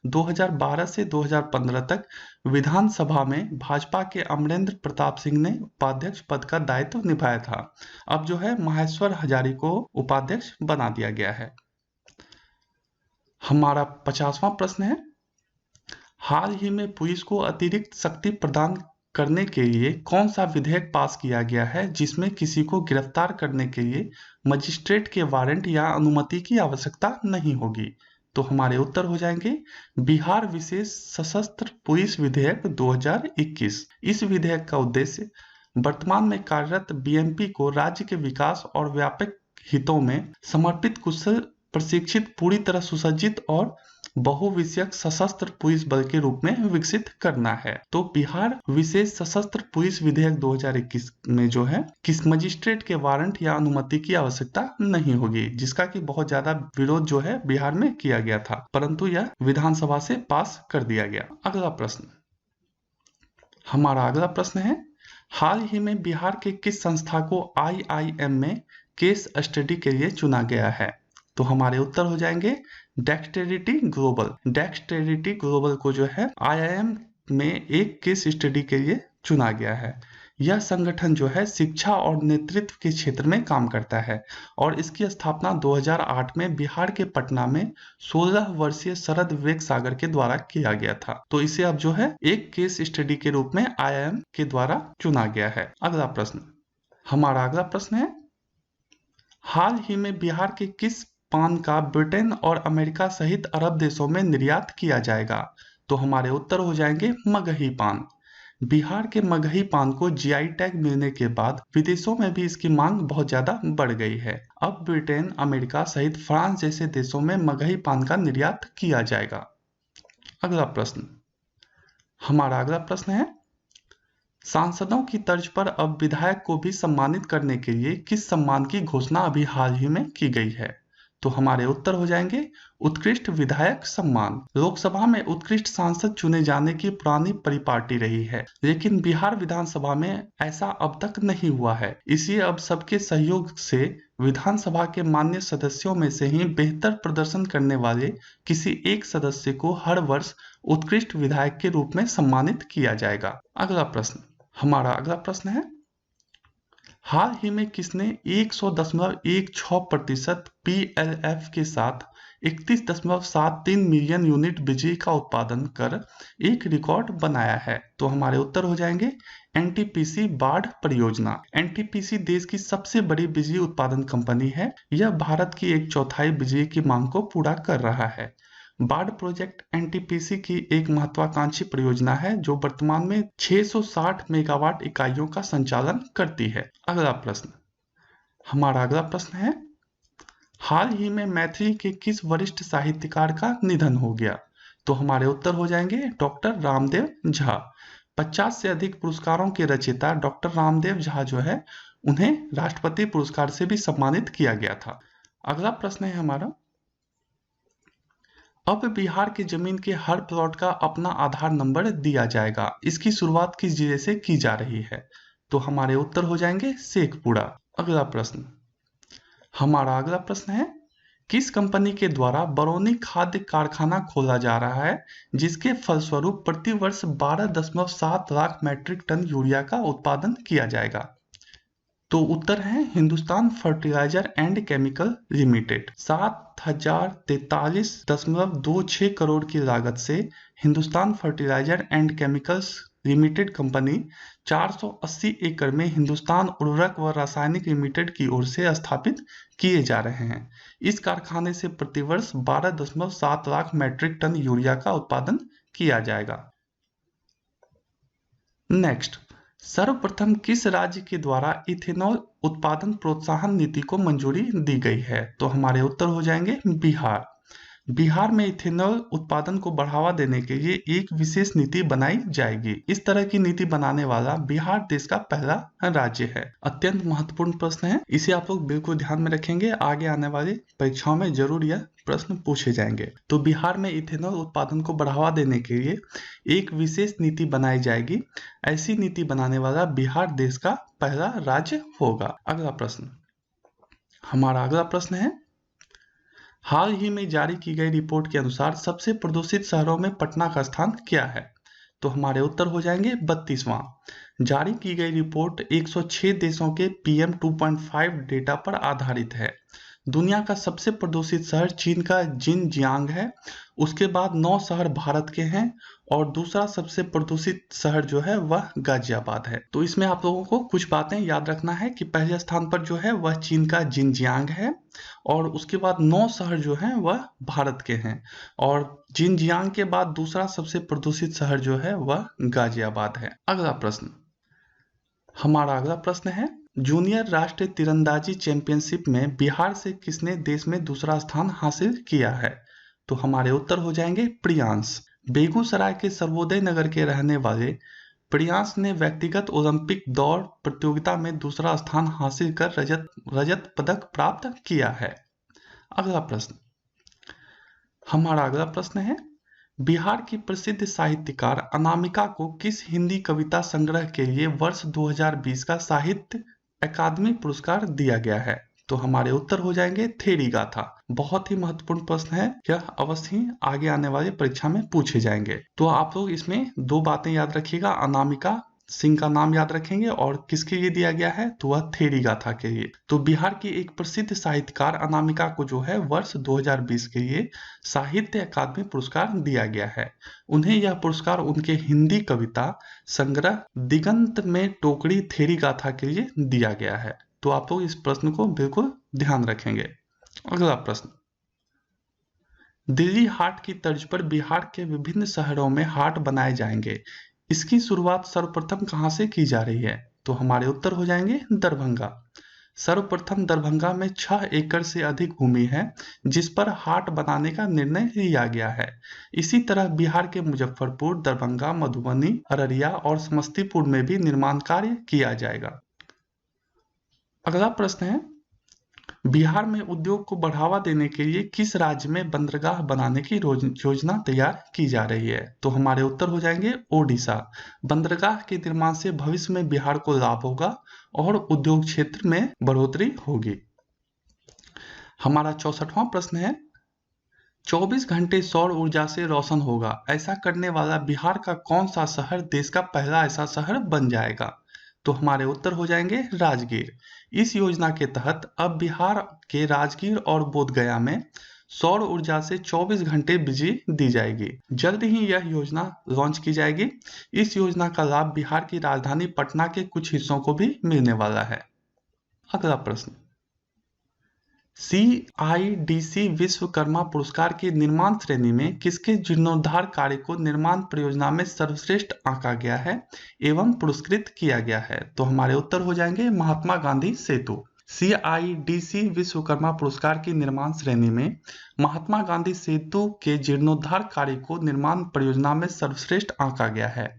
2012 से 2015 तक विधानसभा में भाजपा के अमरेंद्र प्रताप सिंह ने उपाध्यक्ष पद का दायित्व निभाया था। अब जो है महेश्वर हजारी को उपाध्यक्ष बना दिया गया है। हमारा 50वां प्रश्न है, हाल ही में पुलिस को अतिरिक्त शक्ति प्रदान करने के लिए कौन सा विधेयक पास किया गया है जिसमें किसी को गिरफ्तार करने के लिए मजिस्ट्रेट के वारंट या अनुमति की आवश्यकता नहीं होगी? तो हमारे उत्तर हो जाएंगे बिहार विशेष सशस्त्र पुलिस विधेयक 2021। इस विधेयक का उद्देश्य वर्तमान में कार्यरत बीएमपी को राज्य के विकास और व्यापक हितों में समर्पित, कुशल, प्रशिक्षित, पूरी तरह सुसज्जित और बहुविषयक सशस्त्र पुलिस बल के रूप में विकसित करना है। तो बिहार विशेष सशस्त्र पुलिस विधेयक 2021 में जो है किस मजिस्ट्रेट के वारंट या अनुमति की आवश्यकता नहीं होगी, जिसका कि बहुत ज्यादा विरोध जो है बिहार में किया गया था, परंतु यह विधानसभा से पास कर दिया गया। अगला प्रश्न, हमारा अगला प्रश्न है, हाल ही में बिहार के किस संस्था को IIM में केस स्टडी के लिए चुना गया है? तो हमारे उत्तर हो जाएंगे डेक्सटेरिटी ग्लोबल। डेक्सटेरिटी ग्लोबल को जो है IIM में एक केस स्टडी के लिए चुना गया है। यह संगठन जो है शिक्षा और नेतृत्व के क्षेत्र में काम करता है और इसकी स्थापना 2008 में बिहार के पटना में 16 वर्षीय शरद विवेक सागर के द्वारा किया गया था। तो इसे अब जो है एक केस स्टडी के रूप में IIM के द्वारा चुना गया है। अगला प्रश्न, हमारा अगला प्रश्न है, हाल ही में बिहार के किस पान का ब्रिटेन और अमेरिका सहित अरब देशों में निर्यात किया जाएगा? तो हमारे उत्तर हो जाएंगे मगही पान। बिहार के मगही पान को GI टैग मिलने के बाद विदेशों में भी इसकी मांग बहुत ज्यादा बढ़ गई है। अब ब्रिटेन, अमेरिका सहित फ्रांस जैसे देशों में मगही पान का निर्यात किया जाएगा। अगला प्रश्न, हमारा अगला प्रश्न है, सांसदों की तर्ज पर अब विधायक को भी सम्मानित करने के लिए किस सम्मान की घोषणा अभी हाल ही में की गई है? तो हमारे उत्तर हो जाएंगे उत्कृष्ट विधायक सम्मान। लोकसभा में उत्कृष्ट सांसद चुने जाने की पुरानी परिपाटी रही है, लेकिन बिहार विधानसभा में ऐसा अब तक नहीं हुआ है। इसलिए अब सबके सहयोग से विधानसभा के मान्य सदस्यों में से ही बेहतर प्रदर्शन करने वाले किसी एक सदस्य को हर वर्ष उत्कृष्ट विधायक के रूप में सम्मानित किया जाएगा। अगला प्रश्न, हमारा अगला प्रश्न है, हाल ही में किसने 100.16% PLF के साथ 31.73 मिलियन यूनिट बिजली का उत्पादन कर एक रिकॉर्ड बनाया है? तो हमारे उत्तर हो जाएंगे NTPC बाढ़ परियोजना। NTPC देश की सबसे बड़ी बिजली उत्पादन कंपनी है। यह भारत की 1/4 बिजली की मांग को पूरा कर रहा है। बाढ़ प्रोजेक्ट NTPC की एक महत्वाकांक्षी परियोजना है जो वर्तमान में 660 मेगावाट इकाइयों का संचालन करती है। अगला प्रश्न, हमारा अगला प्रश्न है, हाल ही में मैथिली के किस वरिष्ठ साहित्यकार का निधन हो गया? तो हमारे उत्तर हो जाएंगे डॉक्टर रामदेव झा। 50 से अधिक पुरस्कारों के रचयिता डॉक्टर रामदेव झा जो है उन्हें राष्ट्रपति पुरस्कार से भी सम्मानित किया गया था। अगला प्रश्न है हमारा, अब बिहार की जमीन के हर प्लॉट का अपना आधार नंबर दिया जाएगा। इसकी शुरुआत किस जिले से की जा रही है? तो हमारे उत्तर हो जाएंगे शेखपुरा। अगला प्रश्न, हमारा अगला प्रश्न है, किस कंपनी के द्वारा बरौनी खाद्य कारखाना खोला जा रहा है जिसके फलस्वरूप प्रति वर्ष 12.7 लाख मैट्रिक टन यूरिया का उत्पादन किया जाएगा? तो उत्तर है Hindustan fertiliser and chemical limited. 7043.26 crore की लागत से Hindustan fertiliser and chemicals limited company 480 एकड़ में हिंदुस्तान उर्वरक व रासायनिक लिमिटेड की ओर से स्थापित किए जा रहे हैं। इस कारखाने से प्रतिवर्ष 12.7 लाख मैट्रिक टन यूरिया का उत्पादन किया जाएगा। नेक्स्ट, सर्वप्रथम किस राज्य के द्वारा इथेनॉल उत्पादन प्रोत्साहन नीति को मंजूरी दी गई है? तो हमारे उत्तर हो जाएंगे बिहार। बिहार में इथेनॉल उत्पादन को बढ़ावा देने के लिए एक विशेष नीति बनाई जाएगी। इस तरह की नीति बनाने वाला बिहार देश का पहला राज्य है। अत्यंत महत्वपूर्ण प्रश्न है, इसे आप लोग बिल्कुल ध्यान में रखेंगे, आगे आने वाली परीक्षाओं में जरूर यह प्रश्न पूछे जाएंगे। तो बिहार में इथेनॉल उत्पादन को बढ़ावा देने के लिए एक विशेष नीति बनाई जाएगी। ऐसी नीति बनाने वाला बिहार देश का पहला राज्य होगा। अगला प्रश्न, हमारा अगला प्रश्न है, हाल ही में जारी की गई रिपोर्ट के अनुसार सबसे प्रदूषित शहरों में पटना का स्थान क्या है? तो हमारे उत्तर हो जाएंगे 32वां। जारी की गई रिपोर्ट 106 देशों के PM 2.5 डेटा पर आधारित है। दुनिया का सबसे प्रदूषित शहर चीन का जिनजियांग है, उसके बाद 9 शहर भारत के हैं और दूसरा सबसे प्रदूषित शहर जो है वह गाजियाबाद है। तो इसमें आप लोगों को कुछ बातें याद रखना है कि पहले स्थान पर जो है वह चीन का जिनजियांग है और उसके बाद 9 शहर जो हैं वह भारत के हैं और जिनजियांग के बाद दूसरा सबसे प्रदूषित शहर जो है वह गाजियाबाद है। अगला प्रश्न, हमारा अगला प्रश्न है, जूनियर राष्ट्रीय तीरंदाजी चैंपियनशिप में बिहार से किसने देश में दूसरा स्थान हासिल किया है? तो हमारे उत्तर हो जाएंगे प्रियांश। बेगूसराय के सर्वोदय नगर के रहने वाले प्रियांश ने व्यक्तिगत ओलंपिक दौड़ प्रतियोगिता में दूसरा स्थान हासिल कर रजत पदक प्राप्त किया है। अगला प्रश्न, हमारा अगला प्रश्न है, बिहार की प्रसिद्ध साहित्यकार अनामिका को किस हिंदी कविता संग्रह के लिए वर्ष 2020 का साहित्य अकादमी पुरस्कार दिया गया है? तो हमारे उत्तर हो जाएंगे थेरी गाथा। बहुत ही महत्वपूर्ण प्रश्न है, यह अवश्य ही आगे आने वाली परीक्षा में पूछे जाएंगे। तो आप लोग इसमें दो बातें याद रखिएगा, अनामिका सिंह का नाम याद रखेंगे और किसके लिए दिया गया है, तो वह थेरी गाथा के लिए। तो बिहार की एक प्रसिद्ध साहित्यकार अनामिका को जो है वर्ष 2020 के लिए साहित्य अकादमी पुरस्कार दिया गया है। उन्हें यह पुरस्कार उनके हिंदी कविता संग्रह दिगंत में टोकरी थेरी गाथा के लिए दिया गया है। तो आप लोग इस प्रश्न को बिल्कुल ध्यान रखेंगे। अगला प्रश्न, दिल्ली हाट की तर्ज पर बिहार के विभिन्न शहरों में हाट बनाए जाएंगे, इसकी शुरुआत सर्वप्रथम कहां से की जा रही है? तो हमारे उत्तर हो जाएंगे दरभंगा। सर्वप्रथम दरभंगा में 6 एकड़ से अधिक भूमि है जिस पर हाट बनाने का निर्णय लिया गया है। इसी तरह बिहार के मुजफ्फरपुर, दरभंगा, मधुबनी, अररिया और समस्तीपुर में भी निर्माण कार्य किया जाएगा। अगला प्रश्न है, बिहार में उद्योग को बढ़ावा देने के लिए किस राज्य में बंदरगाह बनाने की योजना तैयार की जा रही है? तो हमारे उत्तर हो जाएंगे ओडिशा। बंदरगाह के निर्माण से भविष्य में बिहार को लाभ होगा और उद्योग क्षेत्र में बढ़ोतरी होगी। हमारा 64वां प्रश्न है, 24 घंटे सौर ऊर्जा से रोशन होगा, ऐसा करने वाला बिहार का कौन सा शहर देश का पहला ऐसा शहर बन जाएगा? तो हमारे उत्तर हो जाएंगे राजगीर। इस योजना के तहत अब बिहार के राजगीर और बोधगया में सौर ऊर्जा से 24 घंटे बिजली दी जाएगी। जल्द ही यह योजना लॉन्च की जाएगी। इस योजना का लाभ बिहार की राजधानी पटना के कुछ हिस्सों को भी मिलने वाला है। अगला प्रश्न, CIDC विश्वकर्मा पुरस्कार की निर्माण श्रेणी में किसके जीर्णोद्धार कार्य को निर्माण परियोजना में सर्वश्रेष्ठ आंका गया है एवं पुरस्कृत किया गया है? तो हमारे उत्तर हो जाएंगे महात्मा गांधी सेतु। CIDC विश्वकर्मा पुरस्कार की निर्माण श्रेणी में महात्मा गांधी सेतु के जीर्णोद्धार कार्य को निर्माण परियोजना में सर्वश्रेष्ठ आंका गया है।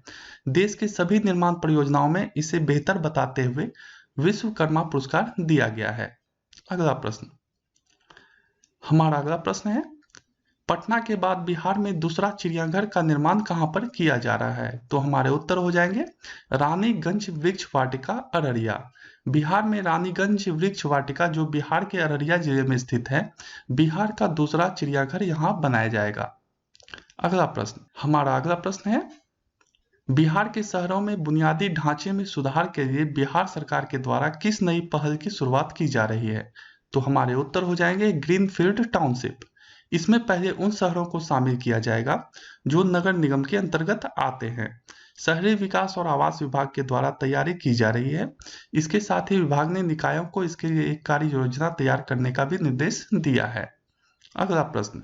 देश के सभी निर्माण परियोजनाओं में इसे बेहतर बताते हुए विश्वकर्मा पुरस्कार दिया गया है। अगला प्रश्न, हमारा अगला प्रश्न है, पटना के बाद बिहार में दूसरा चिड़ियाघर का निर्माण कहां पर किया जा रहा है? तो हमारे उत्तर हो जाएंगे रानीगंज वृक्ष वाटिका, अररिया। बिहार में रानीगंज वृक्ष वाटिका जो बिहार के अररिया जिले में स्थित है, बिहार का दूसरा चिड़ियाघर यहां बनाया जाएगा। अगला प्रश्न, हमारा अगला प्रश्न है, बिहार के शहरों में बुनियादी ढांचे में सुधार के लिए बिहार सरकार के द्वारा किस नई पहल की शुरुआत की जा रही है? तो हमारे उत्तर हो जाएंगे ग्रीनफील्ड टाउनशिप। इसमें पहले उन शहरों को शामिल किया जाएगा जो नगर निगम के अंतर्गत आते हैं। शहरी विकास और आवास विभाग के द्वारा तैयारी की जा रही है। इसके साथ ही विभाग ने निकायों को इसके लिए एक कार्य योजना तैयार करने का भी निर्देश दिया है। अगला प्रश्न,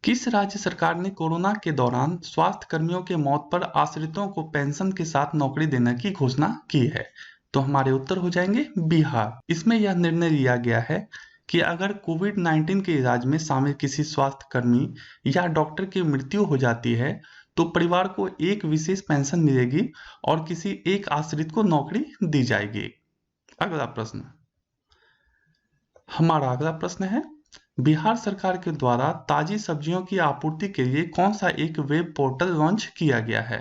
किस राज्य सरकार ने कोरोना के दौरान स्वास्थ्य कर्मियों के मौत पर आश्रितों को पेंशन के साथ नौकरी देने की घोषणा की है? तो हमारे उत्तर हो जाएंगे बिहार। इसमें यह निर्णय लिया गया है कि अगर कोविड-19 के इलाज में शामिल किसी स्वास्थ्य कर्मी या डॉक्टर की मृत्यु हो जाती है तो परिवार को एक विशेष पेंशन मिलेगी और किसी एक आश्रित को नौकरी दी जाएगी। अगला प्रश्न, हमारा अगला प्रश्न है, बिहार सरकार के द्वारा ताजी सब्जियों की आपूर्ति के लिए कौन सा एक वेब पोर्टल लॉन्च किया गया है?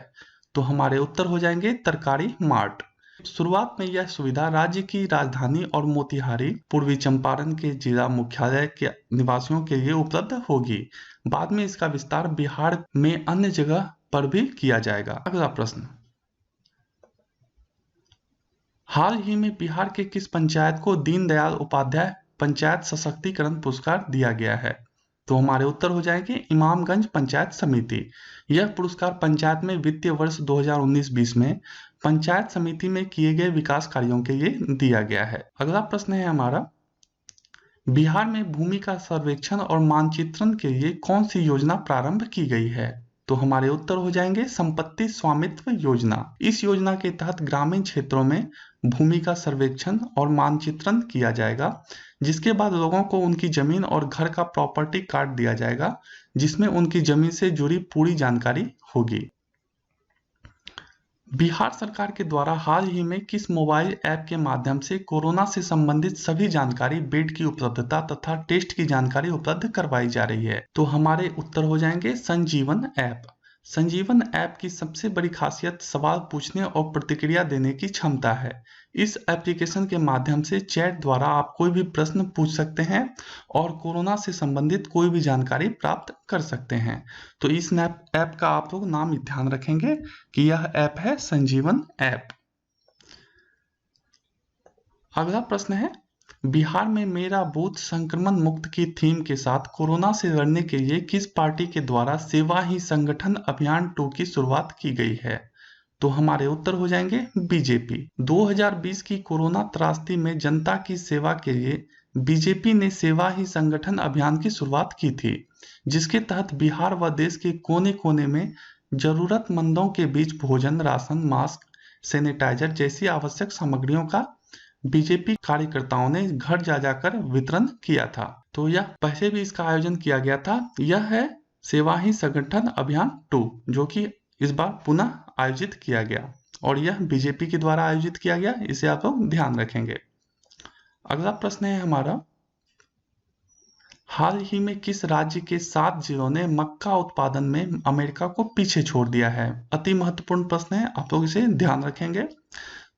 तो हमारे उत्तर हो जाएंगे तरकारी मार्ट। शुरुआत में यह सुविधा राज्य की राजधानी और मोतिहारी, पूर्वी चंपारण के जिला मुख्यालय के निवासियों के लिए उपलब्ध होगी। बाद में इसका विस्तार बिहार में अन्य जगह पर भी किया जाएगा। अगला प्रश्न, हाल ही में बिहार के किस पंचायत को दीनदयाल उपाध्याय पंचायत सशक्तिकरण पुरस्कार दिया गया है? तो हमारे उत्तर हो जाएंगे इमामगंज पंचायत समिति। यह पुरस्कार पंचायत में वित्तीय वर्ष 2019-20 में पंचायत समिति में किए गए विकास कार्यों के लिए दिया गया है। अगला प्रश्न है हमारा, बिहार में भूमि का सर्वेक्षण और मानचित्रण के लिए कौन सी योजना प्रारंभ की गई है? तो हमारे उत्तर हो जाएंगे संपत्ति स्वामित्व योजना। इस योजना के तहत ग्रामीण क्षेत्रों में भूमि का सर्वेक्षण और मानचित्रण किया जाएगा, जिसके बाद लोगों को उनकी जमीन और घर का प्रॉपर्टी कार्ड दिया जाएगा, जिसमें उनकी जमीन से जुड़ी पूरी जानकारी होगी। बिहार सरकार के द्वारा हाल ही में किस मोबाइल ऐप के माध्यम से कोरोना से संबंधित सभी जानकारी, बेड की उपलब्धता तथा टेस्ट की जानकारी उपलब्ध करवाई जा रही है? तो हमारे उत्तर हो जाएंगे संजीवन ऐप। संजीवन ऐप की सबसे बड़ी खासियत सवाल पूछने और प्रतिक्रिया देने की क्षमता है। इस एप्लीकेशन के माध्यम से चैट द्वारा आप कोई भी प्रश्न पूछ सकते हैं और कोरोना से संबंधित कोई भी जानकारी प्राप्त कर सकते हैं। तो इस ऐप का आप लोग नाम ध्यान रखेंगे कि यह ऐप है संजीवन ऐप। अगला प्रश्न है, बिहार में मेरा बूथ संक्रमण मुक्त की थीम के साथ कोरोना से लड़ने के लिए किस पार्टी के द्वारा सेवा ही संगठन अभियान 2 की शुरुआत की गई है? तो हमारे उत्तर हो जाएंगे बीजेपी। 2020 की कोरोना त्रासदी में जनता की सेवा के लिए बीजेपी ने सेवा ही संगठन अभियान की शुरुआत की थी, जिसके तहत बिहार व देश के कोने कोने में जरूरतमंदों के बीच भोजन, राशन, मास्क, सैनिटाइजर जैसी आवश्यक सामग्रियों का बीजेपी कार्यकर्ताओं ने घर जा जाकर वितरण किया था। तो यह पहले भी इसका आयोजन किया गया था। यह है सेवा ही संगठन अभियान 2, जो कि इस बार पुनः आयोजित किया गया और यह बीजेपी के द्वारा आयोजित किया गया। इसे आप लोग ध्यान रखेंगे। अगला प्रश्न है हमारा, हाल ही में किस राज्य के 7 जिलों ने मक्का उत्पादन में अमेरिका को पीछे छोड़ दिया है? अति महत्वपूर्ण प्रश्न है, आप लोग इसे ध्यान रखेंगे।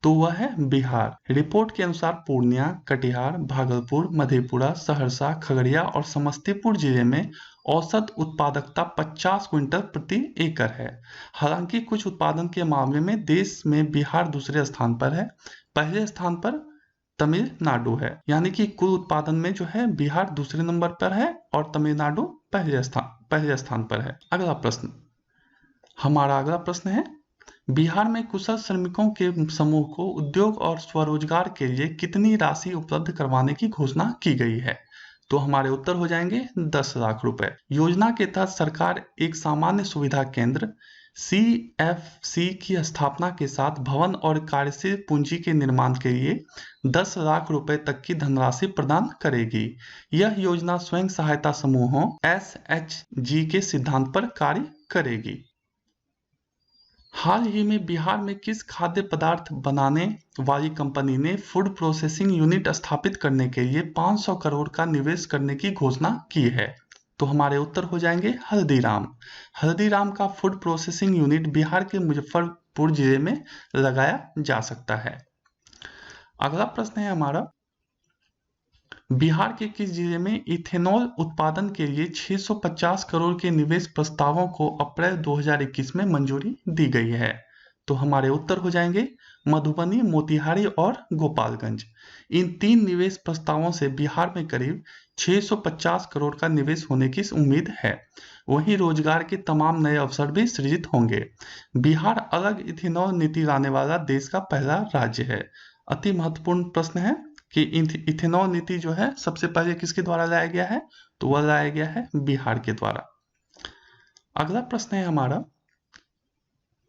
तो वह है बिहार। रिपोर्ट के अनुसार पूर्णिया, कटिहार, भागलपुर, मधेपुरा, सहरसा, खगड़िया और समस्तीपुर जिले में औसत उत्पादकता 50 क्विंटल प्रति एकड़ है। हालांकि कुछ उत्पादन के मामले में देश में बिहार दूसरे स्थान पर है, पहले स्थान पर तमिलनाडु है। यानी कि कुल उत्पादन में जो है बिहार दूसरे नंबर पर है और तमिलनाडु पहले स्थान पर है। अगला प्रश्न, हमारा अगला प्रश्न है, बिहार में कुशल श्रमिकों के समूह को उद्योग और स्वरोजगार के लिए कितनी राशि उपलब्ध करवाने की घोषणा की गई है? तो हमारे उत्तर हो जाएंगे 10 लाख रुपए। योजना के तहत सरकार एक सामान्य सुविधा केंद्र CFC की स्थापना के साथ भवन और कार्यशील पूंजी के निर्माण के लिए 10 लाख रुपए तक की धनराशि प्रदान करेगी। यह योजना स्वयं सहायता समूहों SHG के सिद्धांत पर कार्य करेगी। हाल ही में बिहार में किस खाद्य पदार्थ बनाने वाली कंपनी ने फूड प्रोसेसिंग यूनिट स्थापित करने के लिए 500 करोड़ का निवेश करने की घोषणा की है? तो हमारे उत्तर हो जाएंगे हल्दीराम। हल्दीराम का फूड प्रोसेसिंग यूनिट बिहार के मुजफ्फरपुर जिले में लगाया जा सकता है। अगला प्रश्न है हमारा, बिहार के किस जिले में इथेनॉल उत्पादन के लिए 650 करोड़ के निवेश प्रस्तावों को अप्रैल 2021 में मंजूरी दी गई है? तो हमारे उत्तर हो जाएंगे मधुबनी, मोतिहारी और गोपालगंज। इन 3 निवेश प्रस्तावों से बिहार में करीब 650 करोड़ का निवेश होने की उम्मीद है। वहीं रोजगार के तमाम नए अवसर भी सृजित होंगे। बिहार अलग इथेनॉल नीति लाने वाला देश का पहला राज्य है। अति महत्वपूर्ण प्रश्न है कि इथेनॉल नीति जो है सबसे पहले किसके द्वारा लाया गया है? तो वह लाया गया है बिहार के द्वारा। अगला प्रश्न है हमारा,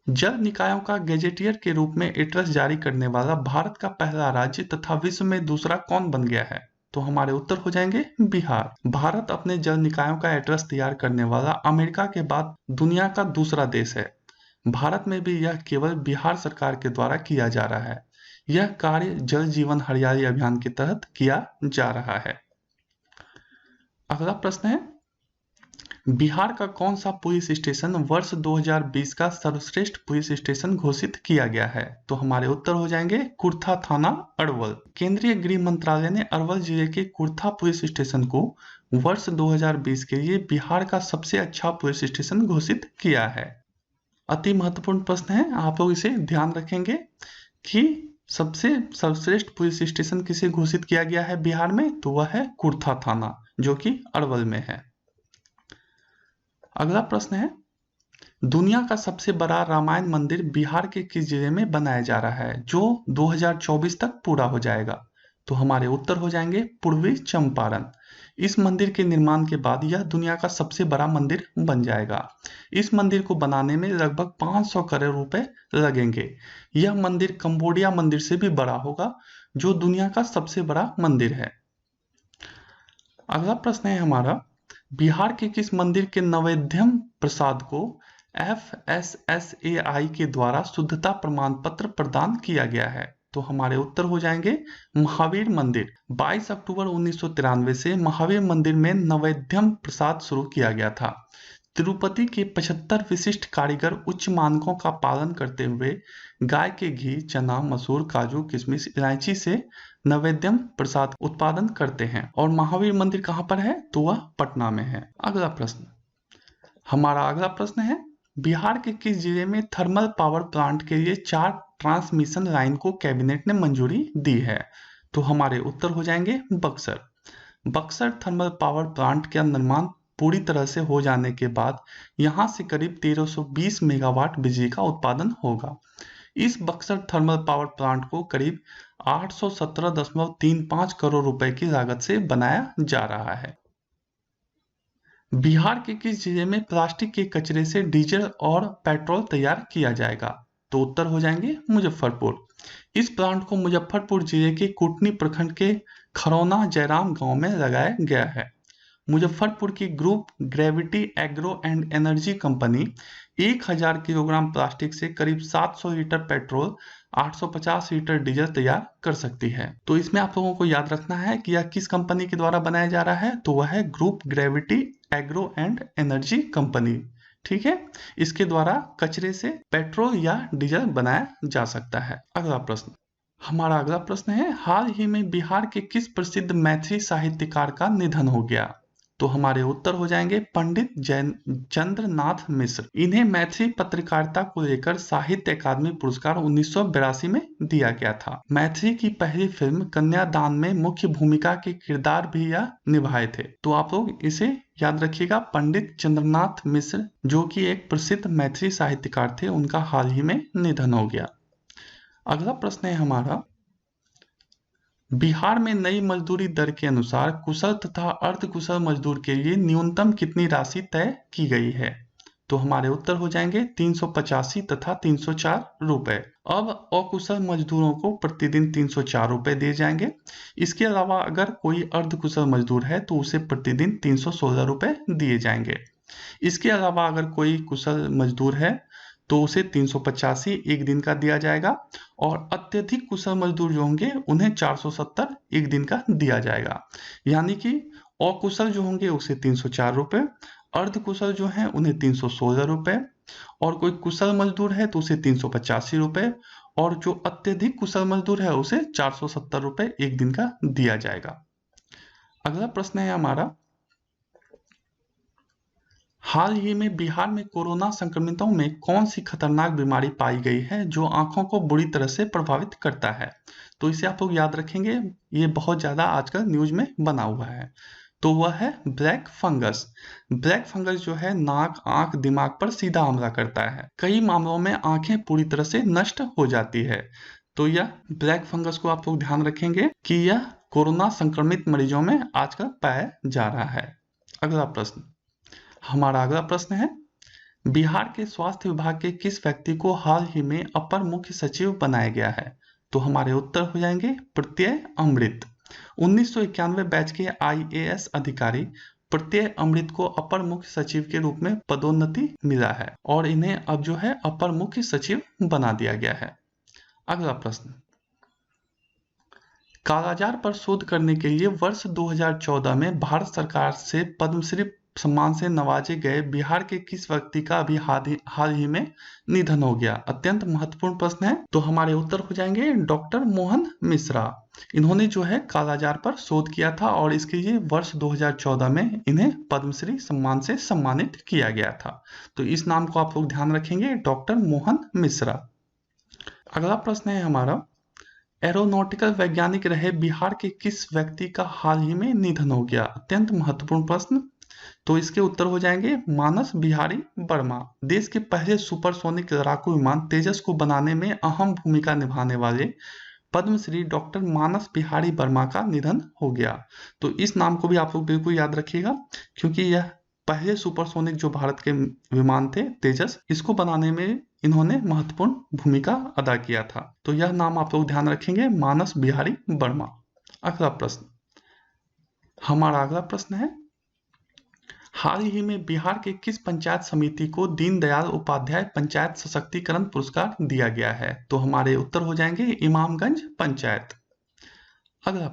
जल निकायों का गैजेटियर के रूप में एड्रेस जारी करने वाला भारत का पहला राज्य तथा विश्व में दूसरा कौन बन गया है? तो हमारे उत्तर हो जाएंगे बिहार। भारत अपने जल निकायों का एड्रेस तैयार करने वाला अमेरिका के बाद दुनिया का दूसरा देश है। भारत में भी यह केवल बिहार सरकार के द्वारा किया जा रहा है। यह कार्य जल जीवन हरियाली अभियान के तहत किया जा रहा है। अगला प्रश्न है, बिहार का कौन सा पुलिस स्टेशन वर्ष 2020 का सर्वश्रेष्ठ पुलिस स्टेशन घोषित किया गया है? तो हमारे उत्तर हो जाएंगे कुर्था थाना अरवल। केंद्रीय गृह मंत्रालय ने अरवल जिले के कुर्था पुलिस स्टेशन को वर्ष 2020 के लिए बिहार का सबसे अच्छा पुलिस स्टेशन घोषित किया है। अति महत्वपूर्ण प्रश्न है, आप लोग इसे ध्यान रखेंगे कि सबसे सर्वश्रेष्ठ पुलिस स्टेशन किसे घोषित किया गया है बिहार में? तो वह है कुर्था थाना, जो कि अरवल में है। अगला प्रश्न है, दुनिया का सबसे बड़ा रामायण मंदिर बिहार के किस जिले में बनाया जा रहा है, जो 2024 तक पूरा हो जाएगा? तो हमारे उत्तर हो जाएंगे पूर्वी चंपारण। इस मंदिर के निर्माण के बाद यह दुनिया का सबसे बड़ा मंदिर बन जाएगा। इस मंदिर को बनाने में लगभग 500 करोड़ रुपए लगेंगे। यह मंदिर कंबोडिया मंदिर से भी बड़ा होगा, जो दुनिया का सबसे बड़ा मंदिर है। अगला प्रश्न है हमारा, बिहार के किस मंदिर के नैवेद्यम प्रसाद को FSSAI के द्वारा शुद्धता प्रमाण पत्र प्रदान किया गया है? तो हमारे उत्तर हो जाएंगे महावीर मंदिर। 22 अक्टूबर 1993 से महावीर मंदिर में नैवेद्यम प्रसाद शुरू किया गया था। तिरुपति के 75 विशिष्ट कारीगर उच्च मानकों का पालन करते हुए गाय के घी, चना, मसूर, काजू, किशमिश, इलायची से नैवेद्यम प्रसाद उत्पादन करते हैं। और महावीर मंदिर कहाँ पर है? तो वह पटना में है। अगला प्रश्न, हमारा अगला प्रश्न है, बिहार के किस जिले में थर्मल पावर प्लांट के लिए 4 ट्रांसमिशन लाइन को कैबिनेट ने मंजूरी दी है? तो हमारे उत्तर हो जाएंगे Buxar. Buxar thermal power plant का निर्माण पूरी तरह से हो जाने के बाद यहां से करीब 1320 मेगावाट बिजली का उत्पादन होगा। इस बक्सर थर्मल पावर प्लांट को करीब 817.35 करोड़ रुपए की लागत से बनाया जा रहा है। बिहार के किस जिले में प्लास्टिक के कचरे से डीजल और पेट्रोल तैयार किया जाएगा? तो उत्तर हो जाएंगे मुजफ्फरपुर। इस प्लांट को मुजफ्फरपुर जिले के कुटनी प्रखंड के खरौना जयराम गांव में लगाया गया है। मुजफ्फरपुर की group gravity agro and energy company 1000 kilogram plastic से करीब 700 लीटर पेट्रोल, 850 लीटर डीजल तैयार कर सकती है। तो इसमें आप लोगों को याद रखना है कि यह किस कंपनी के द्वारा बनाया जा रहा है? तो वह है group gravity agro and energy company. ठीक है, इसके द्वारा कचरे से पेट्रोल या डीजल बनाया जा सकता है। अगला प्रश्न, हमारा अगला प्रश्न है, हाल ही में बिहार के किस प्रसिद्ध मैथिली साहित्यकार का निधन हो गया? तो हमारे उत्तर हो जाएंगे पंडित चंद्रनाथ मिश्र। इन्हें मैथिली पत्रकारिता को लेकर साहित्य अकादमी पुरस्कार 1982 में दिया गया था। मैथिली की पहली फिल्म कन्यादान में मुख्य भूमिका के किरदार भी यह निभाए थे। तो आप लोग इसे याद रखिएगा, पंडित चंद्रनाथ मिश्र जो कि एक प्रसिद्ध मैथिली साहित्यकार थे, उनका हाल ही में निधन हो गया। अगला प्रश्न है हमारा, बिहार में नई मजदूरी दर के अनुसार कुशल तथा अर्धकुशल मजदूर के लिए न्यूनतम कितनी राशि तय की गई है? तो हमारे उत्तर हो जाएंगे 385 तथा 304 रुपए। अब अकुशल मजदूरों को प्रतिदिन 304 रुपए दिए जाएंगे। इसके अलावा अगर कोई अर्धकुशल मजदूर है तो उसे प्रतिदिन 316 रुपए दिए जाएंगे। इसके अलावा अगर कोई कुशल मजदूर है तो उसे 385 एक दिन का दिया जाएगा, और अत्यधिक कुशल मजदूर जो होंगे उन्हें 470 एक दिन का दिया जाएगा। यानी कि अकुशल जो होंगे उसे 304 रुपए, अर्धकुशल जो है उन्हें 316 रुपए, और कोई कुशल मजदूर है तो उसे 385 रुपए, और जो अत्यधिक कुशल मजदूर है उसे 470 रुपए एक दिन का दिया जाएगा। अगला प्रश्न है हमारा, हाल ही में बिहार में कोरोना संक्रमितों में कौन सी खतरनाक बीमारी पाई गई है जो आंखों को बुरी तरह से प्रभावित करता है? तो इसे आप लोग याद रखेंगे, ये बहुत ज्यादा आजकल न्यूज में बना हुआ है। तो वह है ब्लैक फंगस। ब्लैक फंगस जो है नाक, आंख, दिमाग पर सीधा हमला करता है। कई मामलों में आंखें पूरी तरह से नष्ट हो जाती है। तो यह ब्लैक फंगस को आप लोग ध्यान रखेंगे कि यह कोरोना संक्रमित मरीजों में आजकल पाया जा रहा है। अगला प्रश्न, हमारा अगला प्रश्न है, बिहार के स्वास्थ्य विभाग के किस व्यक्ति को हाल ही में अपर मुख्य सचिव बनाया गया है? तो हमारे उत्तर हो जाएंगे प्रत्यय अमृत। 1991 बैच के IAS अधिकारी प्रत्यय अमृत को अपर मुख्य सचिव के रूप में पदोन्नति मिला है और इन्हें अब जो है अपर मुख्य सचिव बना दिया गया है। अगला प्रश्न, कालाजार पर शोध करने के लिए वर्ष 2014 में भारत सरकार से पद्मश्री सम्मान से नवाजे गए बिहार के किस व्यक्ति का अभी हाल ही में निधन हो गया? अत्यंत महत्वपूर्ण प्रश्न है। तो हमारे उत्तर हो जाएंगे डॉक्टर मोहन मिश्रा। इन्होंने जो है कालाजार पर शोध किया था और इसके लिए वर्ष 2014 में इन्हें पद्मश्री सम्मान से सम्मानित किया गया था। तो इस नाम को आप लोग ध्यान रखेंगे, डॉक्टर मोहन मिश्रा। अगला प्रश्न है हमारा, एरोनॉटिकल वैज्ञानिक रहे बिहार के किस व्यक्ति का हाल ही में निधन हो गया? अत्यंत महत्वपूर्ण प्रश्न। तो इसके उत्तर हो जाएंगे मानस बिहारी वर्मा। देश के पहले सुपरसोनिक लड़ाकू विमान तेजस को बनाने में अहम भूमिका निभाने वाले पद्मश्री डॉक्टर मानस बिहारी वर्मा का निधन हो गया। तो इस नाम को भी आप लोग बिल्कुल याद रखिएगा, क्योंकि यह पहले सुपरसोनिक जो भारत के विमान थे तेजस, इसको बनाने में इन्होंने महत्वपूर्ण भूमिका अदा किया था। तो यह नाम आप लोग ध्यान रखेंगे, मानस बिहारी वर्मा। अगला प्रश्न, हमारा अगला प्रश्न है, हाल ही में बिहार के किस पंचायत समिति को दीनदयाल उपाध्याय पंचायत सशक्तिकरण पुरस्कार दिया गया है? तो हमारे उत्तर हो जाएंगे इमामगंज पंचायत। अगला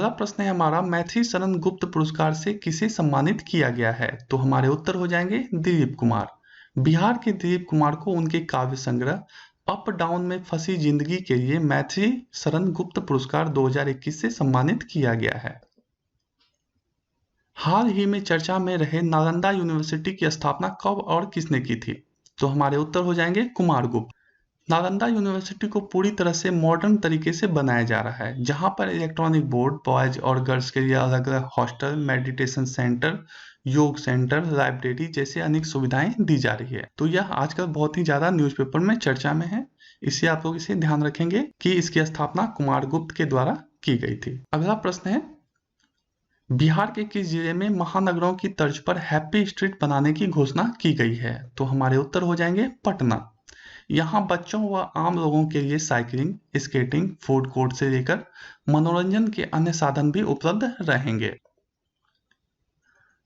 प्रश्न है हमारा, मैथिली शरण गुप्त पुरस्कार से किसे सम्मानित किया गया है? तो हमारे उत्तर हो जाएंगे दिलीप कुमार। बिहार के दिलीप कुमार को उनके काव्य संग्रह अप डाउन में फंसी जिंदगी के लिए मैथिली शरण गुप्त पुरस्कार 2021 से सम्मानित किया गया है। हाल ही में चर्चा में रहे नालंदा यूनिवर्सिटी की स्थापना कब और किसने की थी? तो हमारे उत्तर हो जाएंगे कुमारगुप्त। नालंदा यूनिवर्सिटी को पूरी तरह से मॉडर्न तरीके से बनाया जा रहा है, जहां पर इलेक्ट्रॉनिक बोर्ड, बॉयज और गर्ल्स के लिए अलग अलग हॉस्टल, मेडिटेशन सेंटर, योग सेंटर, लाइब्रेरी जैसे अनेक सुविधाएं दी जा रही है। तो यह आजकल बहुत ही ज्यादा न्यूज़पेपर में चर्चा में है, इससे आप लोग इसे ध्यान रखेंगे कि इसकी स्थापना कुमारगुप्त के द्वारा की गई थी। अगला प्रश्न है, बिहार के किस जिले में महानगरों की तर्ज पर हैप्पी स्ट्रीट बनाने की घोषणा की गई है? तो हमारे उत्तर हो जाएंगे पटना। यहाँ बच्चों व आम लोगों के लिए साइकिलिंग, स्केटिंग, फूड कोर्ट से लेकर मनोरंजन के अन्य साधन भी उपलब्ध रहेंगे।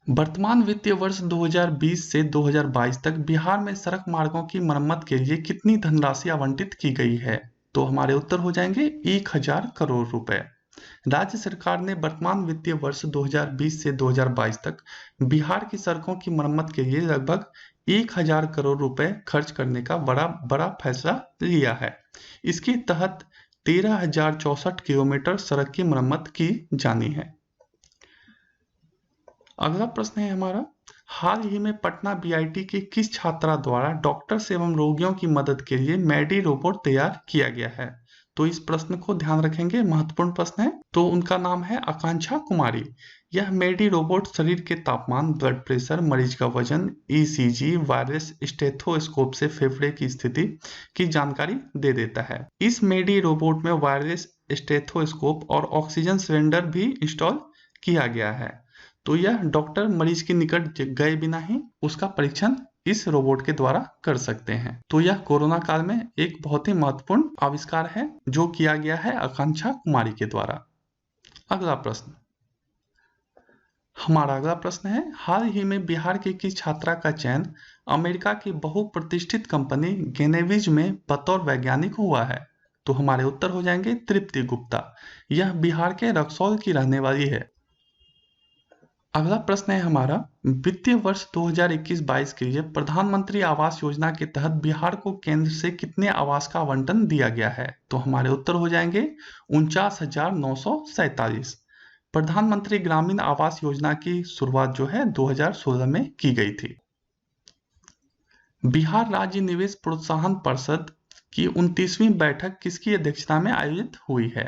वर्तमान वित्तीय वर्ष 2020 से 2022 तक बिहार में सड़क मार्गों की मरम्मत के लिए कितनी धनराशि आवंटित की गई है? तो हमारे उत्तर हो जाएंगे 1000 करोड़ रुपए। राज्य सरकार ने वर्तमान वित्तीय वर्ष 2020 से 2022 तक बिहार की सड़कों की मरम्मत के लिए लगभग 1000 करोड़ रुपए खर्च करने का बड़ा फैसला लिया है। इसके तहत 13,064 किलोमीटर सड़क की मरम्मत की जानी है। अगला प्रश्न है हमारा, हाल ही में पटना BIT के किस छात्रा द्वारा डॉक्टर्स एवं रोगियों की मदद के लिए मेडी रोबोट तैयार किया गया है? तो इस प्रश्न को ध्यान रखेंगे, महत्वपूर्ण प्रश्न है। तो उनका नाम है आकांक्षा कुमारी। यह मेडी रोबोट शरीर के तापमान, ब्लड प्रेशर, मरीज का वजन, ECG, वायरलेस स्टेथोस्कोप से फेफड़े की स्थिति की जानकारी दे देता है। इस मेडी रोबोट में वायरलेस स्टेथोस्कोप और ऑक्सीजन सिलेंडर भी इंस्टॉल किया गया है। तो यह डॉक्टर मरीज के निकट गए बिना ही उसका परीक्षण इस रोबोट के द्वारा कर सकते हैं। तो यह कोरोना काल में एक बहुत ही महत्वपूर्ण आविष्कार है जो किया गया है आकांक्षा कुमारी के द्वारा। अगला प्रश्न, हमारा अगला प्रश्न है, हाल ही में बिहार की किस छात्रा का चयन अमेरिका की बहुप्रतिष्ठित कंपनी गेनेविज में बतौर वैज्ञानिक हुआ है? तो हमारे उत्तर हो जाएंगे तृप्ति गुप्ता। यह बिहार के रक्सौल की रहने वाली है। अगला प्रश्न है हमारा, वित्तीय वर्ष 2021-22 के लिए प्रधानमंत्री आवास योजना के तहत बिहार को केंद्र से कितने आवास का आवंटन दिया गया है? तो हमारे उत्तर हो जाएंगे 49,947। प्रधानमंत्री ग्रामीण आवास योजना की शुरुआत जो है 2016 में की गई थी। बिहार राज्य निवेश प्रोत्साहन परिषद की 29वीं बैठक किसकी अध्यक्षता में आयोजित हुई है?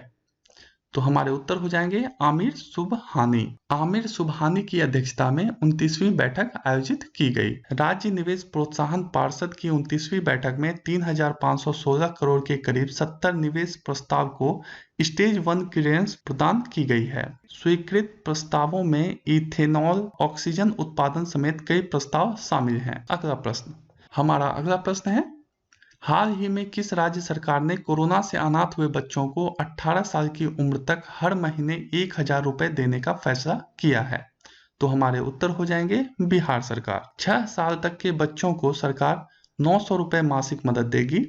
तो हमारे उत्तर हो जाएंगे आमिर सुबहानी। आमिर सुबहानी की अध्यक्षता में 29वीं बैठक आयोजित की गई। राज्य निवेश प्रोत्साहन पार्षद की 29वीं बैठक में 3,516 करोड़ के करीब 70 निवेश प्रस्ताव को स्टेज 1 क्लियरेंस प्रदान की गई है। स्वीकृत प्रस्तावों में इथेनॉल, ऑक्सीजन उत्पादन समेत कई प्रस्ताव शामिल हैं। अगला प्रश्न, हमारा अगला प्रश्न है, हाल ही में किस राज्य सरकार ने कोरोना से अनाथ हुए बच्चों को 18 साल की उम्र तक हर महीने 1,000 रुपए देने का फैसला किया है? तो हमारे उत्तर हो जाएंगे बिहार सरकार। 6 साल तक के बच्चों को सरकार 900 रुपए मासिक मदद देगी।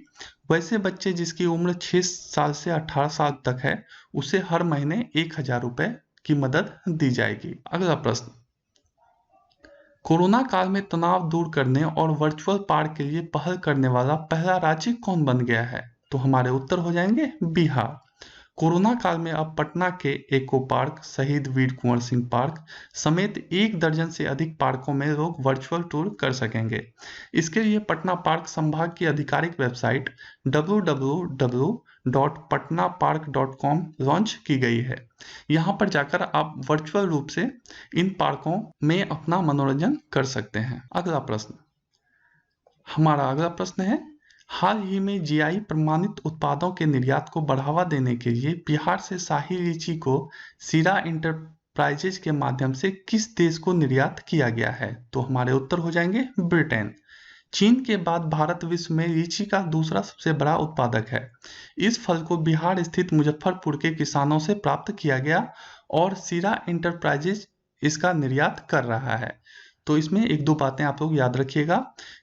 वैसे बच्चे जिसकी उम्र 6 साल से 18 साल तक है उसे हर महीने 1,000 रुपए की मदद दी जाएगी। अगला प्रश्न, कोरोना काल में तनाव दूर करने और वर्चुअल पार्क के लिए पहल करने वाला पहला राज्य कौन बन गया है? तो हमारे उत्तर हो जाएंगे बिहार। कोरोना काल में अब पटना के एको पार्क, शहीद वीर कुंवर सिंह पार्क समेत 1 दर्जन से अधिक पार्कों में लोग वर्चुअल टूर कर सकेंगे। इसके लिए पटना पार्क संभाग की आधिकारिक वेबसाइट www.patnapark.com लॉन्च की गई है। यहाँ पर जाकर आप वर्चुअल रूप से इन पार्कों में अपना मनोरंजन कर सकते हैं। अगला प्रश्न, हमारा अगला प्रश्न है, हाल ही में जीआई प्रमाणित उत्पादों के निर्यात को बढ़ावा देने के लिए बिहार से शाही लीची को सीरा इंटरप्राइजेज के माध्यम से किस देश को निर्यात किया गया है? तो हमारे उत्तर हो जाएंगे ब्रिटेन। चीन के बाद भारत विश्व में लीची का दूसरा सबसे बड़ा उत्पादक है। इस फल को बिहार स्थित मुजफ्फरपुर के किसानों से प्राप्त किया गया और सीरा इंटरप्राइजेज इसका निर्यात कर रहा है। तो इसमें एक दो बातें आप लोग याद रखिएगा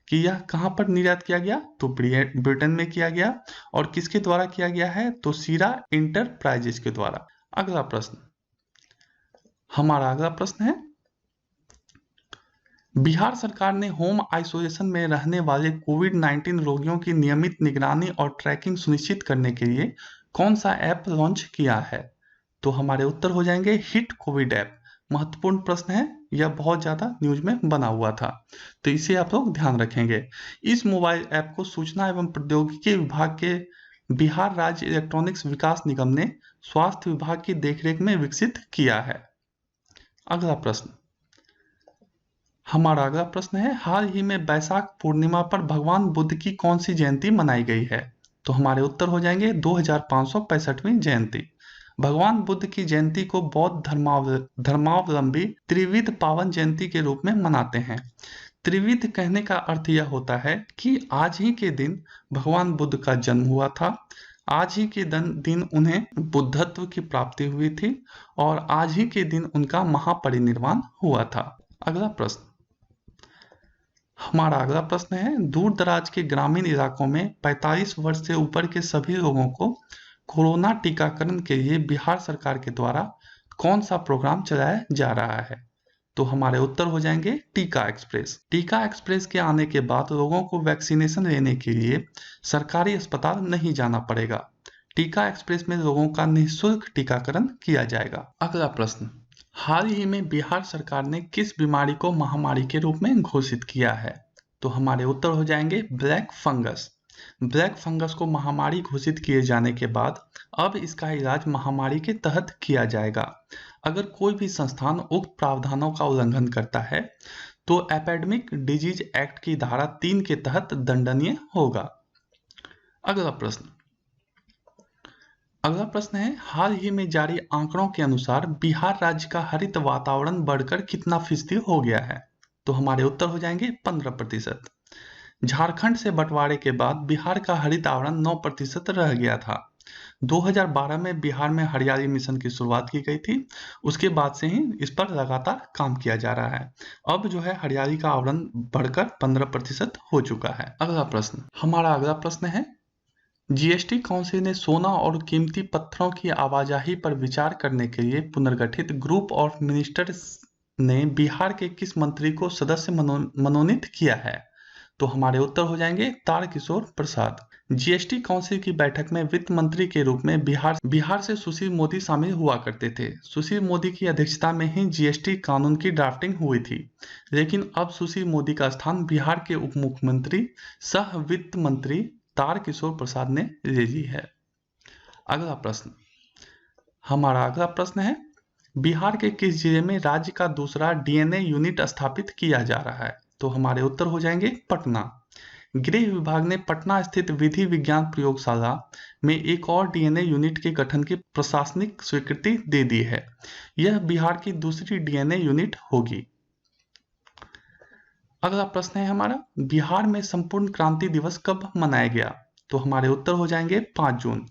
कि यह कहां पर निर्यात किया गया, तो ब्रिटेन में किया गया और किसके द्वारा किया गया है, तो सीरा इंटरप्राइजेज के द्वारा। अगला प्रश्न, हमारा अगला प्रश्न है, बिहार सरकार ने होम आइसोलेशन में रहने वाले कोविड-19 रोगियों की नियमित निगरानी और ट्रैकिंग सुनिश्चित करने के लिए कौन सा ऐप लॉन्च किया है? तो हमारे उत्तर हो जाएंगे हिट कोविड ऐप। महत्वपूर्ण प्रश्न है, यह बहुत ज्यादा न्यूज में बना हुआ था, तो इसे आप लोग ध्यान रखेंगे। इस मोबाइल ऐप को सूचना एवं प्रौद्योगिकी विभाग के बिहार राज्य इलेक्ट्रॉनिक्स विकास निगम ने स्वास्थ्य विभाग की देखरेख में विकसित किया है। अगला प्रश्न, हमारा अगला प्रश्न है, हाल ही में बैसाख पूर्णिमा पर भगवान बुद्ध की कौन सी जयंती मनाई गई है? तो हमारे उत्तर हो जाएंगे 2565वीं जयंती। भगवान बुद्ध की जयंती को बौद्ध धर्मावलंबी त्रिविध पावन जयंती के रूप में मनाते हैं। त्रिविध कहने का अर्थ यह होता है कि आज ही के दिन भगवान बुद्ध का जन्म हुआ था, आज ही के दिन उन्हें बुद्धत्व की प्राप्ति हुई थी और आज ही के दिन उनका महापरिनिर्वाण हुआ था। अगला प्रश्न, हमारा अगला प्रश्न है, दूर दराज के ग्रामीण इलाकों में 45 वर्ष से ऊपर के सभी लोगों को कोरोना टीकाकरण के लिए बिहार सरकार के द्वारा कौन सा प्रोग्राम चलाया जा रहा है? तो हमारे उत्तर हो जाएंगे टीका एक्सप्रेस। टीका एक्सप्रेस के आने के बाद लोगों को वैक्सीनेशन लेने के लिए सरकारी अस्पताल नहीं जाना पड़ेगा। टीका एक्सप्रेस में लोगों का निःशुल्क टीकाकरण किया जाएगा। अगला प्रश्न, हाल ही में बिहार सरकार ने किस बीमारी को महामारी के रूप में घोषित किया है? तो हमारे उत्तर हो जाएंगे ब्लैक फंगस। ब्लैक फंगस को महामारी घोषित किए जाने के बाद अब इसका इलाज महामारी के तहत किया जाएगा। अगर कोई भी संस्थान उक्त प्रावधानों का उल्लंघन करता है तो एपिडेमिक डिजीज एक्ट की धारा 3 के तहत दंडनीय होगा। अगला प्रश्न है, हाल ही में जारी आंकड़ों के अनुसार बिहार राज्य का हरित वातावरण बढ़कर कितना फीसदी हो गया है? तो हमारे उत्तर हो जाएंगे 15%। झारखंड से बंटवारे के बाद बिहार का हरित आवरण 9% रह गया था। 2012 में बिहार में हरियाली मिशन की शुरुआत की गई थी, उसके बाद से ही इस पर लगातार काम किया जा रहा है। अब जो है हरियाली का आवरण बढ़कर 15% हो चुका है। अगला प्रश्न, हमारा अगला प्रश्न है, जीएसटी काउंसिल ने सोना और कीमती पत्थरों की आवाजाही पर विचार करने के लिए पुनर्गठित ग्रुप ऑफ मिनिस्टर्स ने बिहार के किस मंत्री को सदस्य मनोनीत किया है? तो हमारे उत्तर हो जाएंगे तारकिशोर प्रसाद। जीएसटी काउंसिल की बैठक में वित्त मंत्री के रूप में बिहार से सुशील मोदी शामिल हुआ करते थे। सुशील मोदी की अध्यक्षता में ही जीएसटी कानून की ड्राफ्टिंग हुई थी, लेकिन अब सुशील मोदी का स्थान बिहार के उप मुख्यमंत्री सह वित्त मंत्री तारकिशोर प्रसाद ने ले ली है। अगला प्रश्न, हमारा अगला प्रश्न है, बिहार के किस जिले में राज्य का दूसरा डीएनए यूनिट स्थापित किया जा रहा है? तो हमारे उत्तर हो जाएंगे पटना। गृह विभाग ने पटना स्थित विधि विज्ञान प्रयोगशाला में एक और डीएनए यूनिट के गठन की प्रशासनिक स्वीकृति दे दी है। यह बिहार की दूसरी डीएनए यूनिट होगी। अगला प्रश्न है हमारा, बिहार में संपूर्ण क्रांति दिवस कब मनाया गया? तो हमारे उत्तर हो जाएंगे 5 जून।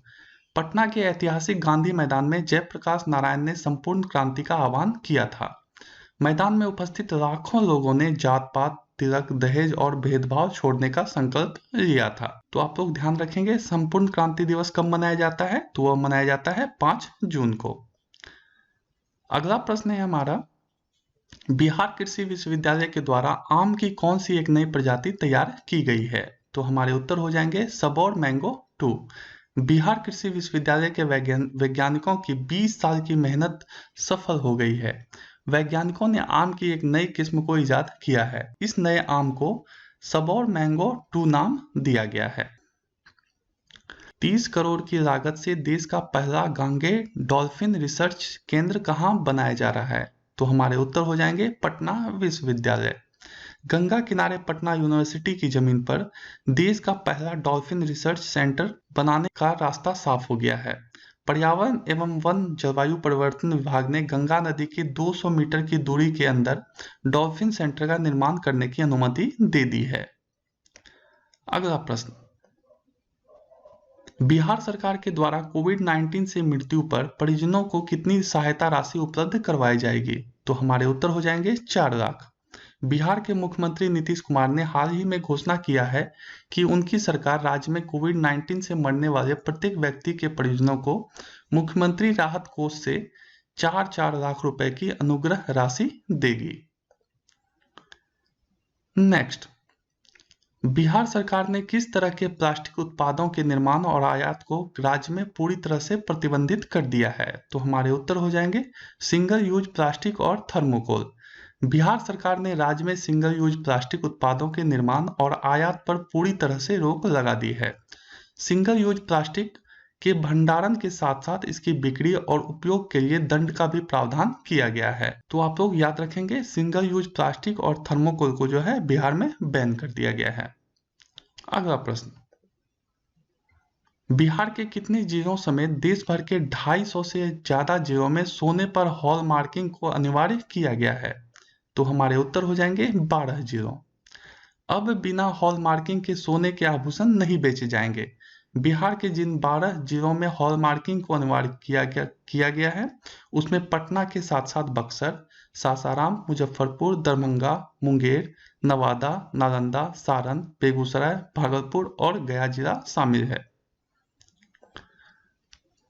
पटना के ऐतिहासिक गांधी मैदान में जयप्रकाश नारायण ने संपूर्ण क्रांति का आह्वान किया था। मैदान में उपस्थित लाखों लोगों ने जात पात, तिलक, दहेज और भेदभाव छोड़ने का संकल्प लिया था। तो आप लोग ध्यान रखेंगे, संपूर्ण क्रांति दिवस कब मनाया जाता है? तो वह मनाया जाता है 5 जून को। अगला प्रश्न है हमारा, बिहार कृषि विश्वविद्यालय के द्वारा आम की कौन सी एक नई प्रजाति तैयार की गई है? तो हमारे उत्तर हो जाएंगे सबौर मैंगो 2। बिहार कृषि विश्वविद्यालय के वैज्ञानिकों की 20 साल की मेहनत सफल हो गई है। वैज्ञानिकों ने आम की एक नई किस्म को इजाद किया है। इस नए आम को सबौर मैंगो 2 नाम दिया गया है। 30 करोड़ की लागत से देश का पहला गांगे डॉल्फिन रिसर्च केंद्र कहां बनाया जा रहा है? तो हमारे उत्तर हो जाएंगे पटना विश्वविद्यालय। गंगा किनारे पटना यूनिवर्सिटी की जमीन पर देश का पहला डॉल्फिन रिसर्च सेंटर बनाने का रास्ता साफ हो गया है। पर्यावरण एवं वन जलवायु परिवर्तन विभाग ने गंगा नदी की 200 मीटर की दूरी के अंदर डॉल्फिन सेंटर का निर्माण करने की अनुमति दे दी है। अगला प्रश्न, बिहार सरकार के द्वारा कोविड-19 से मृत्यु पर परिजनों को कितनी सहायता राशि उपलब्ध करवाई जाएगी? तो हमारे उत्तर हो जाएंगे 4 लाख। बिहार के मुख्यमंत्री नीतीश कुमार ने हाल ही में घोषणा किया है कि उनकी सरकार राज्य में कोविड-19 से मरने वाले प्रत्येक व्यक्ति के परिजनों को मुख्यमंत्री राहत कोष से 4-4 लाख रुपए की अनुग्रह राशि देगी। नेक्स्ट, बिहार सरकार ने किस तरह के प्लास्टिक उत्पादों के निर्माण और आयात को राज्य में पूरी तरह से प्रतिबंधित कर दिया है? तो हमारे उत्तर हो जाएंगे सिंगल यूज प्लास्टिक और थर्मोकोल। बिहार सरकार ने राज्य में सिंगल यूज प्लास्टिक उत्पादों के निर्माण और आयात पर पूरी तरह से रोक लगा दी है। सिंगल यूज प्लास्टिक के भंडारण के साथ साथ इसकी बिक्री और उपयोग के लिए दंड का भी प्रावधान किया गया है। तो आप लोग याद रखेंगे, सिंगल यूज प्लास्टिक और थर्मोकोल को जो है बिहार में बैन कर दिया गया है। अगला प्रश्न, बिहार के कितने जिलों समेत देश भर के 250 से ज्यादा जिलों में सोने पर हॉलमार्किंग को अनिवार्य किया गया है? तो हमारे उत्तर हो जाएंगे 12 जिलों। अब बिना हॉलमार्किंग के सोने के आभूषण नहीं बेचे जाएंगे। बिहार के जिन 12 जिलों में हॉलमार्किंग को अनिवार्य किया गया है उसमें पटना के साथ साथ बक्सर, सासाराम, मुजफ्फरपुर, दरभंगा, मुंगेर, नवादा, नालंदा, सारण, बेगूसराय, भागलपुर और गया जिला शामिल है।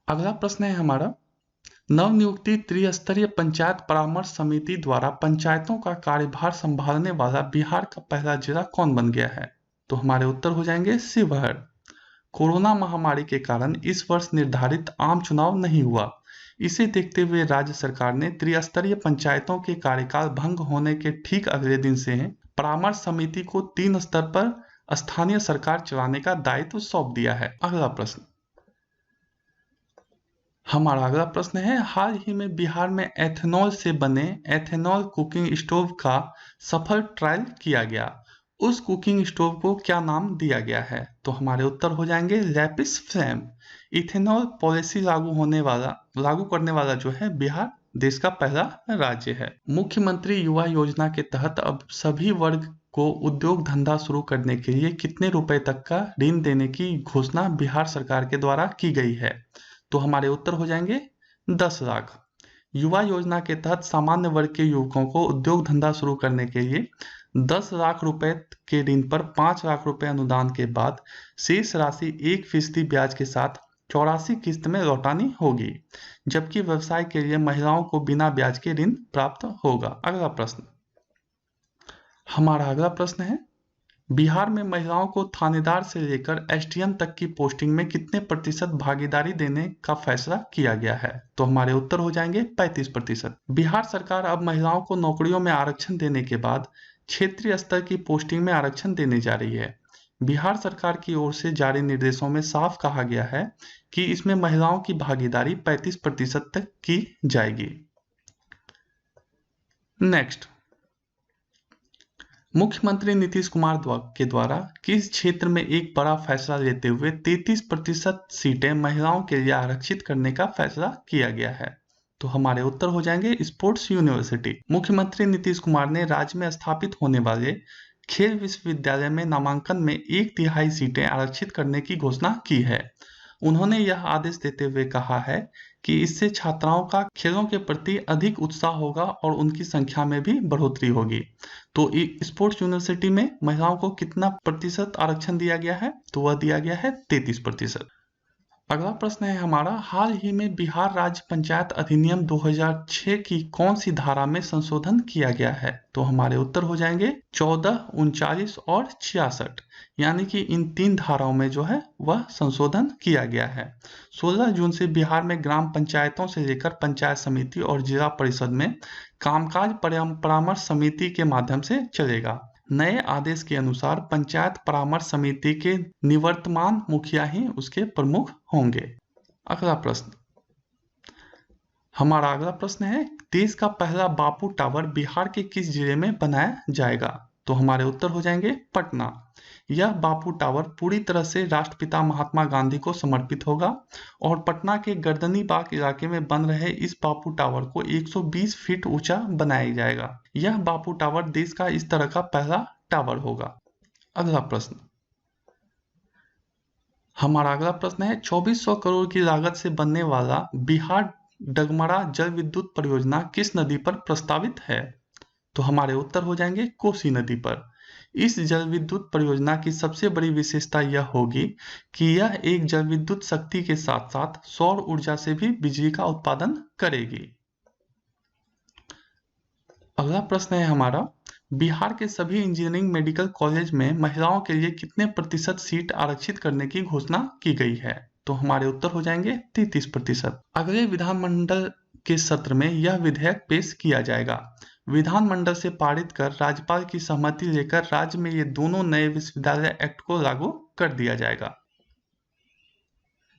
अगला प्रश्न है हमारा, नवनियुक्ति त्रिस्तरीय पंचायत परामर्श समिति द्वारा पंचायतों का कार्यभार संभालने वाला बिहार का पहला जिला कौन बन गया है? तो हमारे उत्तर हो जाएंगे शिवहर। कोरोना महामारी के कारण इस वर्ष निर्धारित आम चुनाव नहीं हुआ। इसे देखते हुए राज्य सरकार ने त्रिस्तरीय पंचायतों के कार्यकाल भंग होने के ठीक अगले दिन से परामर्श समिति को 3 स्तर पर स्थानीय सरकार चलाने का दायित्व सौंप दिया है। अगला प्रश्न, हमारा अगला प्रश्न है, हाल ही में बिहार में एथेनॉल से बने एथेनॉल कुकिंग स्टोव का सफल ट्रायल किया गया। उस कुकिंग स्टोव को क्या नाम दिया गया है? तो हमारे उत्तर हो जाएंगे लैपिस फ्लेम। इथेनॉल पॉलिसी लागू करने वाला जो है बिहार देश का पहला राज्य है। मुख्यमंत्री युवा योजना के तहत अब सभी वर्ग को उद्योग धंधा शुरू करने के लिए कितने रुपए तक का ऋण देने की घोषणा बिहार सरकार के द्वारा की गई है? तो हमारे उत्तर हो जाएंगे 10 लाख। युवा योजना के तहत सामान्य वर्ग के युवकों को उद्योग धंधा शुरू करने के लिए 10 लाख रुपए के ऋण पर 5 लाख रुपए अनुदान के बाद शेष राशि 1% ब्याज के साथ 84 किस्त में लौटानी होगी, जबकि व्यवसाय के लिए महिलाओं को बिना ब्याज के ऋण प्राप्त होगा। अगला प्रश्न, हमारा अगला प्रश्न है, बिहार में महिलाओं को थानेदार से लेकर एसडीएम तक की पोस्टिंग में कितने प्रतिशत भागीदारी देने का फैसला किया गया है? तो हमारे उत्तर हो जाएंगे 35%। बिहार सरकार अब महिलाओं को नौकरियों में आरक्षण देने के बाद क्षेत्रीय स्तर की पोस्टिंग में आरक्षण देने जा रही है। बिहार सरकार की ओर से जारी निर्देशों में साफ कहा गया है कि इसमें महिलाओं की भागीदारी 35% तक की जाएगी। नेक्स्ट, मुख्यमंत्री नीतीश कुमार के द्वारा किस क्षेत्र में एक बड़ा फैसला लेते हुए 33% सीटें महिलाओं के लिए आरक्षित करने का फैसला किया गया है? तो हमारे उत्तर हो जाएंगे स्पोर्ट्स यूनिवर्सिटी। मुख्यमंत्री नीतीश कुमार ने राज्य में स्थापित होने वाले खेल विश्वविद्यालय में नामांकन में 1/3 सीटें आरक्षित करने की घोषणा की है। उन्होंने यह आदेश देते हुए कहा है कि इससे छात्राओं का खेलों के प्रति अधिक उत्साह होगा और उनकी संख्या में भी बढ़ोतरी होगी। तो स्पोर्ट्स यूनिवर्सिटी में महिलाओं को कितना प्रतिशत आरक्षण दिया गया है? तो वह दिया गया है 33%। अगला प्रश्न है हमारा, हाल ही में बिहार राज्य पंचायत अधिनियम 2006 की कौन सी धारा में संशोधन किया गया है? तो हमारे उत्तर हो जाएंगे 14, 39 और 66। यानी कि इन 3 धाराओं में जो है वह संशोधन किया गया है। 16 जून से बिहार में ग्राम पंचायतों से लेकर पंचायत समिति और जिला परिषद में कामकाज परामर्श समिति के माध्यम से चलेगा। नए आदेश के अनुसार पंचायत परामर्श समिति के निवर्तमान मुखिया ही उसके प्रमुख होंगे। अगला प्रश्न, हमारा अगला प्रश्न है, देश का पहला बापू टावर बिहार के किस जिले में बनाया जाएगा? तो हमारे उत्तर हो जाएंगे पटना। यह बापू टावर पूरी तरह से राष्ट्रपिता महात्मा गांधी को समर्पित होगा और पटना के गर्दनी बाग इलाके में बन रहे इस बापू टावर को 120 फीट ऊंचा बनाया जाएगा। यह बापू टावर देश का इस तरह का पहला टावर होगा। अगला प्रश्न, हमारा अगला प्रश्न है, 2400 करोड़ की लागत से बनने वाला बिहार डगमरा जल विद्युत परियोजना किस नदी पर प्रस्तावित है? तो हमारे उत्तर हो जाएंगे कोसी नदी पर। इस जल विद्युत परियोजना की सबसे बड़ी विशेषता यह होगी कि यह एक जल विद्युत शक्ति के साथ साथ सौर ऊर्जा से भी बिजली का उत्पादन करेगी। अगला प्रश्न है हमारा, बिहार के सभी इंजीनियरिंग मेडिकल कॉलेज में महिलाओं के लिए कितने प्रतिशत सीट आरक्षित करने की घोषणा की गई है? तो हमारे उत्तर हो जाएंगे 33%। अगले विधानमंडल के सत्र में यह विधेयक पेश किया जाएगा। विधानमंडल से पारित कर राज्यपाल की सहमति लेकर राज्य में ये दोनों नए विश्वविद्यालय एक्ट को लागू कर दिया जाएगा।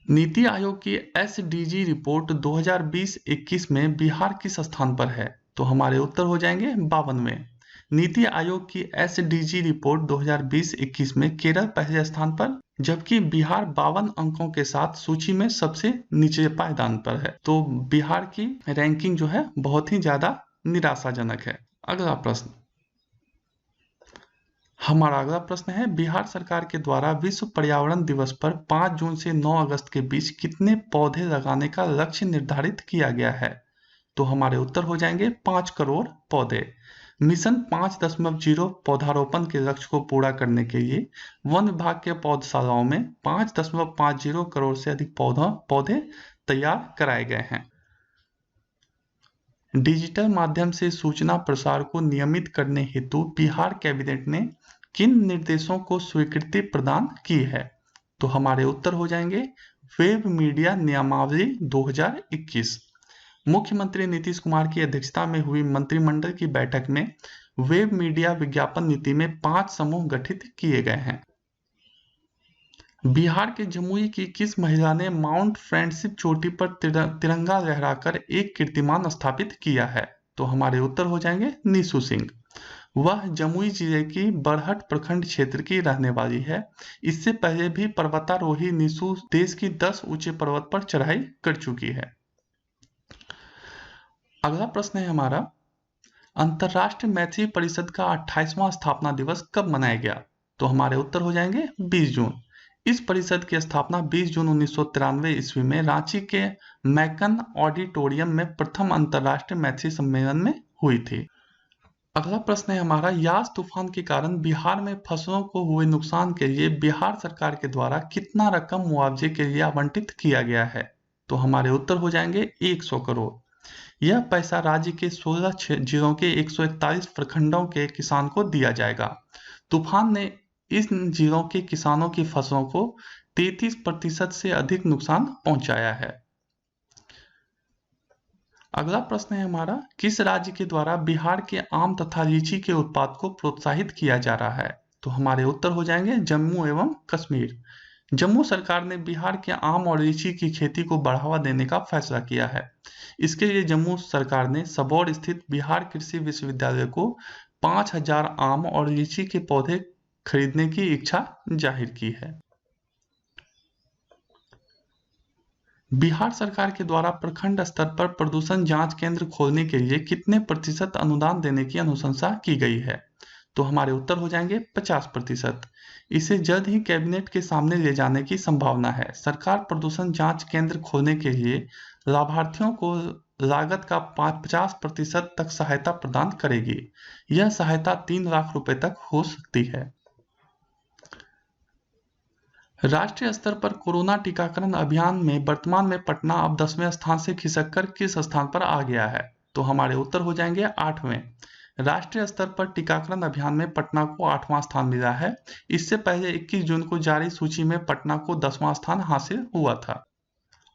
नीति आयोग की SDG रिपोर्ट 2020-21 में बिहार किस स्थान पर है? तो हमारे उत्तर हो जाएंगे 52वें। नीति आयोग की SDG रिपोर्ट 2020-21 में केरल पहले स्थान पर, जबकि बिहार 52 अंकों के साथ सूची में सबसे नीचे पायदान पर है। तो बिहार की रैंकिंग जो है बहुत ही ज्यादा निराशाजनक है। अगला प्रश्न, हमारा अगला प्रश्न है, बिहार सरकार के द्वारा विश्व पर्यावरण दिवस पर 5 जून से 9 अगस्त के बीच कितने पौधे लगाने का लक्ष्य निर्धारित किया गया है? तो हमारे उत्तर हो जाएंगे 5 करोड़ पौधे। मिशन 5.0 पौधारोपण के लक्ष्य को पूरा करने के लिए वन विभाग के पौधशालाओं में 5.50 करोड़ से अधिक पौधे तैयार कराए गए हैं। डिजिटल माध्यम से सूचना प्रसार को नियमित करने हेतु बिहार कैबिनेट ने किन निर्देशों को स्वीकृति प्रदान की है? तो हमारे उत्तर हो जाएंगे वेब मीडिया नियमावली 2021। मुख्यमंत्री नीतीश कुमार की अध्यक्षता में हुई मंत्रिमंडल की बैठक में वेब मीडिया विज्ञापन नीति में 5 समूह गठित किए गए हैं। बिहार के जमुई की किस महिला ने माउंट फ्रेंडशिप चोटी पर तिरंगा लहराकर एक कीर्तिमान स्थापित किया है? तो हमारे उत्तर हो जाएंगे नीसू सिंह। वह जमुई जिले की बरहट प्रखंड क्षेत्र की रहने वाली है। इससे पहले भी पर्वतारोही नीसू देश की 10 ऊंचे पर्वत पर चढ़ाई कर चुकी है। अगला प्रश्न है हमारा, अंतरराष्ट्रीय मैथिली परिषद का 28वां स्थापना दिवस कब मनाया गया? तो हमारे उत्तर हो जाएंगे 20 जून। इस परिषद की स्थापना 20 जून 1993 ईस्वी में रांची के मैकन ऑडिटोरियम में प्रथम अंतरराष्ट्रीय मैथिली सम्मेलन में हुई थी। अगला प्रश्न है हमारा, यास तूफान के कारण बिहार में फसलों को हुए नुकसान के लिए बिहार सरकार के द्वारा कितना रकम मुआवजे के लिए आवंटित किया गया है? तो हमारे उत्तर हो जाएंगे 100 करोड़। यह पैसा राज्य के 16 जिलों के 141 प्रखंडों के किसान को दिया जाएगा। तूफान ने इन जिलों के किसानों की फसलों को 33% से अधिक नुकसान पहुंचाया है। अगला प्रश्न है हमारा, किस राज्य के द्वारा बिहार के आम तथा लीची के उत्पाद को प्रोत्साहित किया जा रहा है? तो हमारे उत्तर हो जाएंगे जम्मू एवं कश्मीर। जम्मू सरकार ने बिहार के आम और लीची की खेती को बढ़ावा देने का फैसला किया है। इसके लिए जम्मू सरकार ने सबौर स्थित बिहार कृषि विश्वविद्यालय को 5000 आम और लीची के पौधे खरीदने की इच्छा जाहिर की है। बिहार सरकार के द्वारा प्रखंड स्तर पर प्रदूषण जांच केंद्र खोलने के लिए कितने प्रतिशत अनुदान देने की अनुशंसा की गई है? तो हमारे उत्तर हो जाएंगे 50%। इसे जल्द ही कैबिनेट के सामने ले जाने की संभावना है। सरकार प्रदूषण जांच केंद्र खोलने के लिए लाभार्थियों को लागत का 50% तक सहायता प्रदान करेगी। यह सहायता 3 लाख रुपए तक हो सकती है। राष्ट्रीय स्तर पर कोरोना टीकाकरण अभियान में वर्तमान में पटना अब 10वें स्थान से खिसककर किस स्थान पर आ गया है? तो हमारे उत्तर हो जाएंगे 8वें। राष्ट्रीय स्तर पर टीकाकरण अभियान में पटना को 8वां स्थान मिला है। इससे पहले 21 जून को जारी सूची में पटना को 10वां स्थान हासिल हुआ था।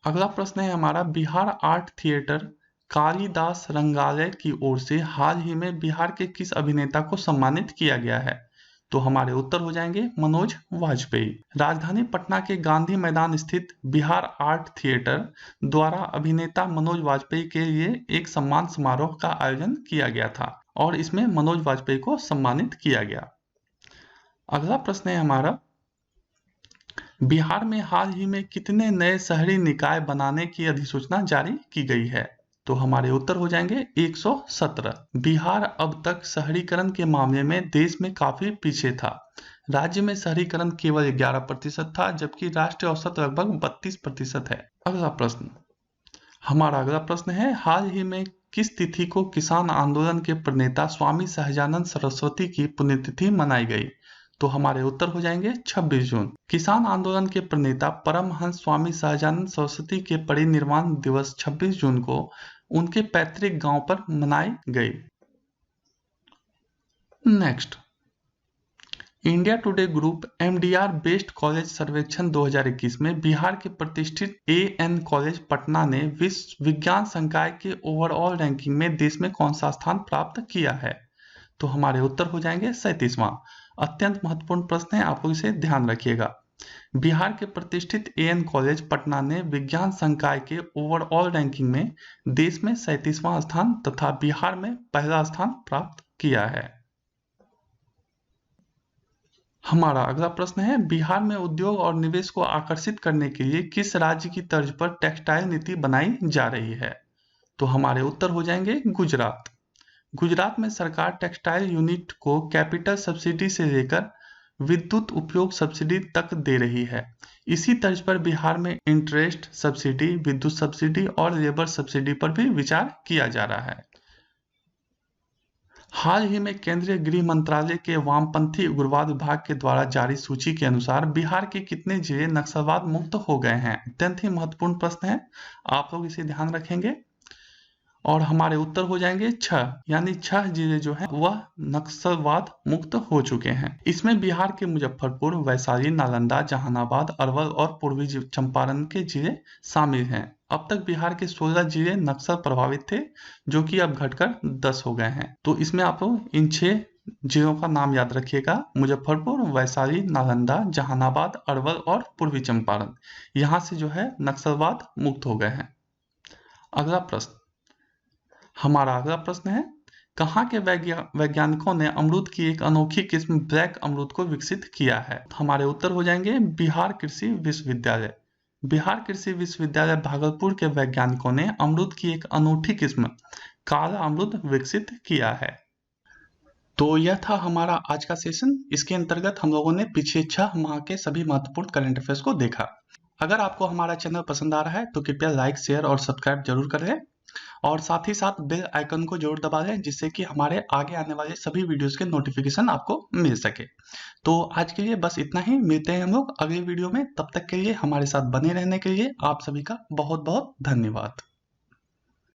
अगला प्रश्न है हमारा, बिहार आर्ट थिएटर कालिदास रंगालय की ओर से हाल ही में बिहार के किस अभिनेता को सम्मानित किया गया है? तो हमारे उत्तर हो जाएंगे मनोज वाजपेयी। राजधानी पटना के गांधी मैदान स्थित बिहार आर्ट थिएटर द्वारा अभिनेता मनोज वाजपेयी के लिए एक सम्मान समारोह का आयोजन किया गया था और इसमें मनोज वाजपेयी को सम्मानित किया गया। अगला प्रश्न है हमारा, बिहार में हाल ही में कितने नए शहरी निकाय बनाने की अधिसूचना जारी की गई है? तो हमारे उत्तर हो जाएंगे 117। बिहार अब तक शहरीकरण के मामले में देश में काफी पीछे था। राज्य में शहरीकरण केवल 11% था, जबकि राष्ट्रीय औसत लगभग 32% है। अगला प्रश्न है, हाल ही में किस तिथि को किसान आंदोलन के प्रणेता स्वामी सहजानंद सरस्वती की पुण्यतिथि मनाई गई? तो हमारे उत्तर हो जाएंगे 26 जून। किसान आंदोलन के प्रणेता परमहंस स्वामी सहजानंद सरस्वती के परिनिर्वाण दिवस 26 जून को उनके पैतृक गांव पर मनाई गई। Next, India today group MDR best college सर्वेक्षण 2021 में बिहार के प्रतिष्ठित AN कॉलेज पटना ने विश्व विज्ञान संकाय के ओवरऑल रैंकिंग में देश में कौन सा स्थान प्राप्त किया है? तो हमारे उत्तर हो जाएंगे 37वां। अत्यंत महत्वपूर्ण प्रश्न है, आप लोग इसे ध्यान रखिएगा। बिहार के प्रतिष्ठित AN कॉलेज पटना ने विज्ञान संकाय के ओवरऑल रैंकिंग में देश में 37वां स्थान तथा बिहार में पहला स्थान प्राप्त किया है। हमारा अगला प्रश्न है, बिहार में उद्योग और निवेश को आकर्षित करने के लिए किस राज्य की तर्ज पर टेक्सटाइल नीति बनाई जा रही है? तो हमारे उत्तर हो जाएंगे गुजरात। गुजरात में सरकार टेक्सटाइल यूनिट को कैपिटल सब्सिडी से लेकर विद्युत उपयोग सब्सिडी तक दे रही है। इसी तर्ज पर बिहार में इंटरेस्ट सब्सिडी, विद्युत सब्सिडी और लेबर सब्सिडी पर भी विचार किया जा रहा है। हाल ही में केंद्रीय गृह मंत्रालय के वामपंथी उग्रवाद विभाग के द्वारा जारी सूची के अनुसार बिहार के कितने जिले नक्सलवाद मुक्त हो गए हैं? अत्यंत ही महत्वपूर्ण प्रश्न है, आप लोग इसे ध्यान रखेंगे। और हमारे उत्तर हो जाएंगे 6, यानी 6 जिले जो हैं वह नक्सलवाद मुक्त हो चुके हैं। इसमें बिहार के मुजफ्फरपुर, वैशाली, नालंदा, जहानाबाद, अरवल और पूर्वी चंपारण के जिले शामिल हैं। अब तक बिहार के 16 जिले नक्सल प्रभावित थे, जो कि अब घटकर 10 हो गए हैं। तो इसमें आप लोग इन 6 जिलों का नाम याद रखिएगा, मुजफ्फरपुर, वैशाली, नालंदा, जहानाबाद, अरवल और पूर्वी चंपारण। यहाँ से जो है नक्सलवाद मुक्त हो गए हैं। हमारा अगला प्रश्न है, कहाँ के वैज्ञानिकों ने अमरूद की एक अनोखी किस्म ब्लैक अमरूद को विकसित किया है? हमारे उत्तर हो जाएंगे बिहार कृषि विश्वविद्यालय। बिहार कृषि विश्वविद्यालय भागलपुर के वैज्ञानिकों ने अमरूद की एक अनूठी किस्म काला अमरूद विकसित किया है। तो यह था हमारा आज का सेशन। इसके अंतर्गत हम लोगों ने पिछले 6 माह के सभी महत्वपूर्ण करंट अफेयर्स को देखा। अगर आपको हमारा चैनल पसंद आ रहा है तो कृपया लाइक, शेयर और सब्सक्राइब जरूर करें और साथ ही साथ बेल आइकन को जरूर दबा दें, जिससे कि हमारे आगे आने वाले सभी वीडियोस के नोटिफिकेशन आपको मिल सके। तो आज के लिए बस इतना ही, मिलते हैं हम लोग अगले वीडियो में। तब तक के लिए हमारे साथ बने रहने के लिए आप सभी का बहुत बहुत धन्यवाद।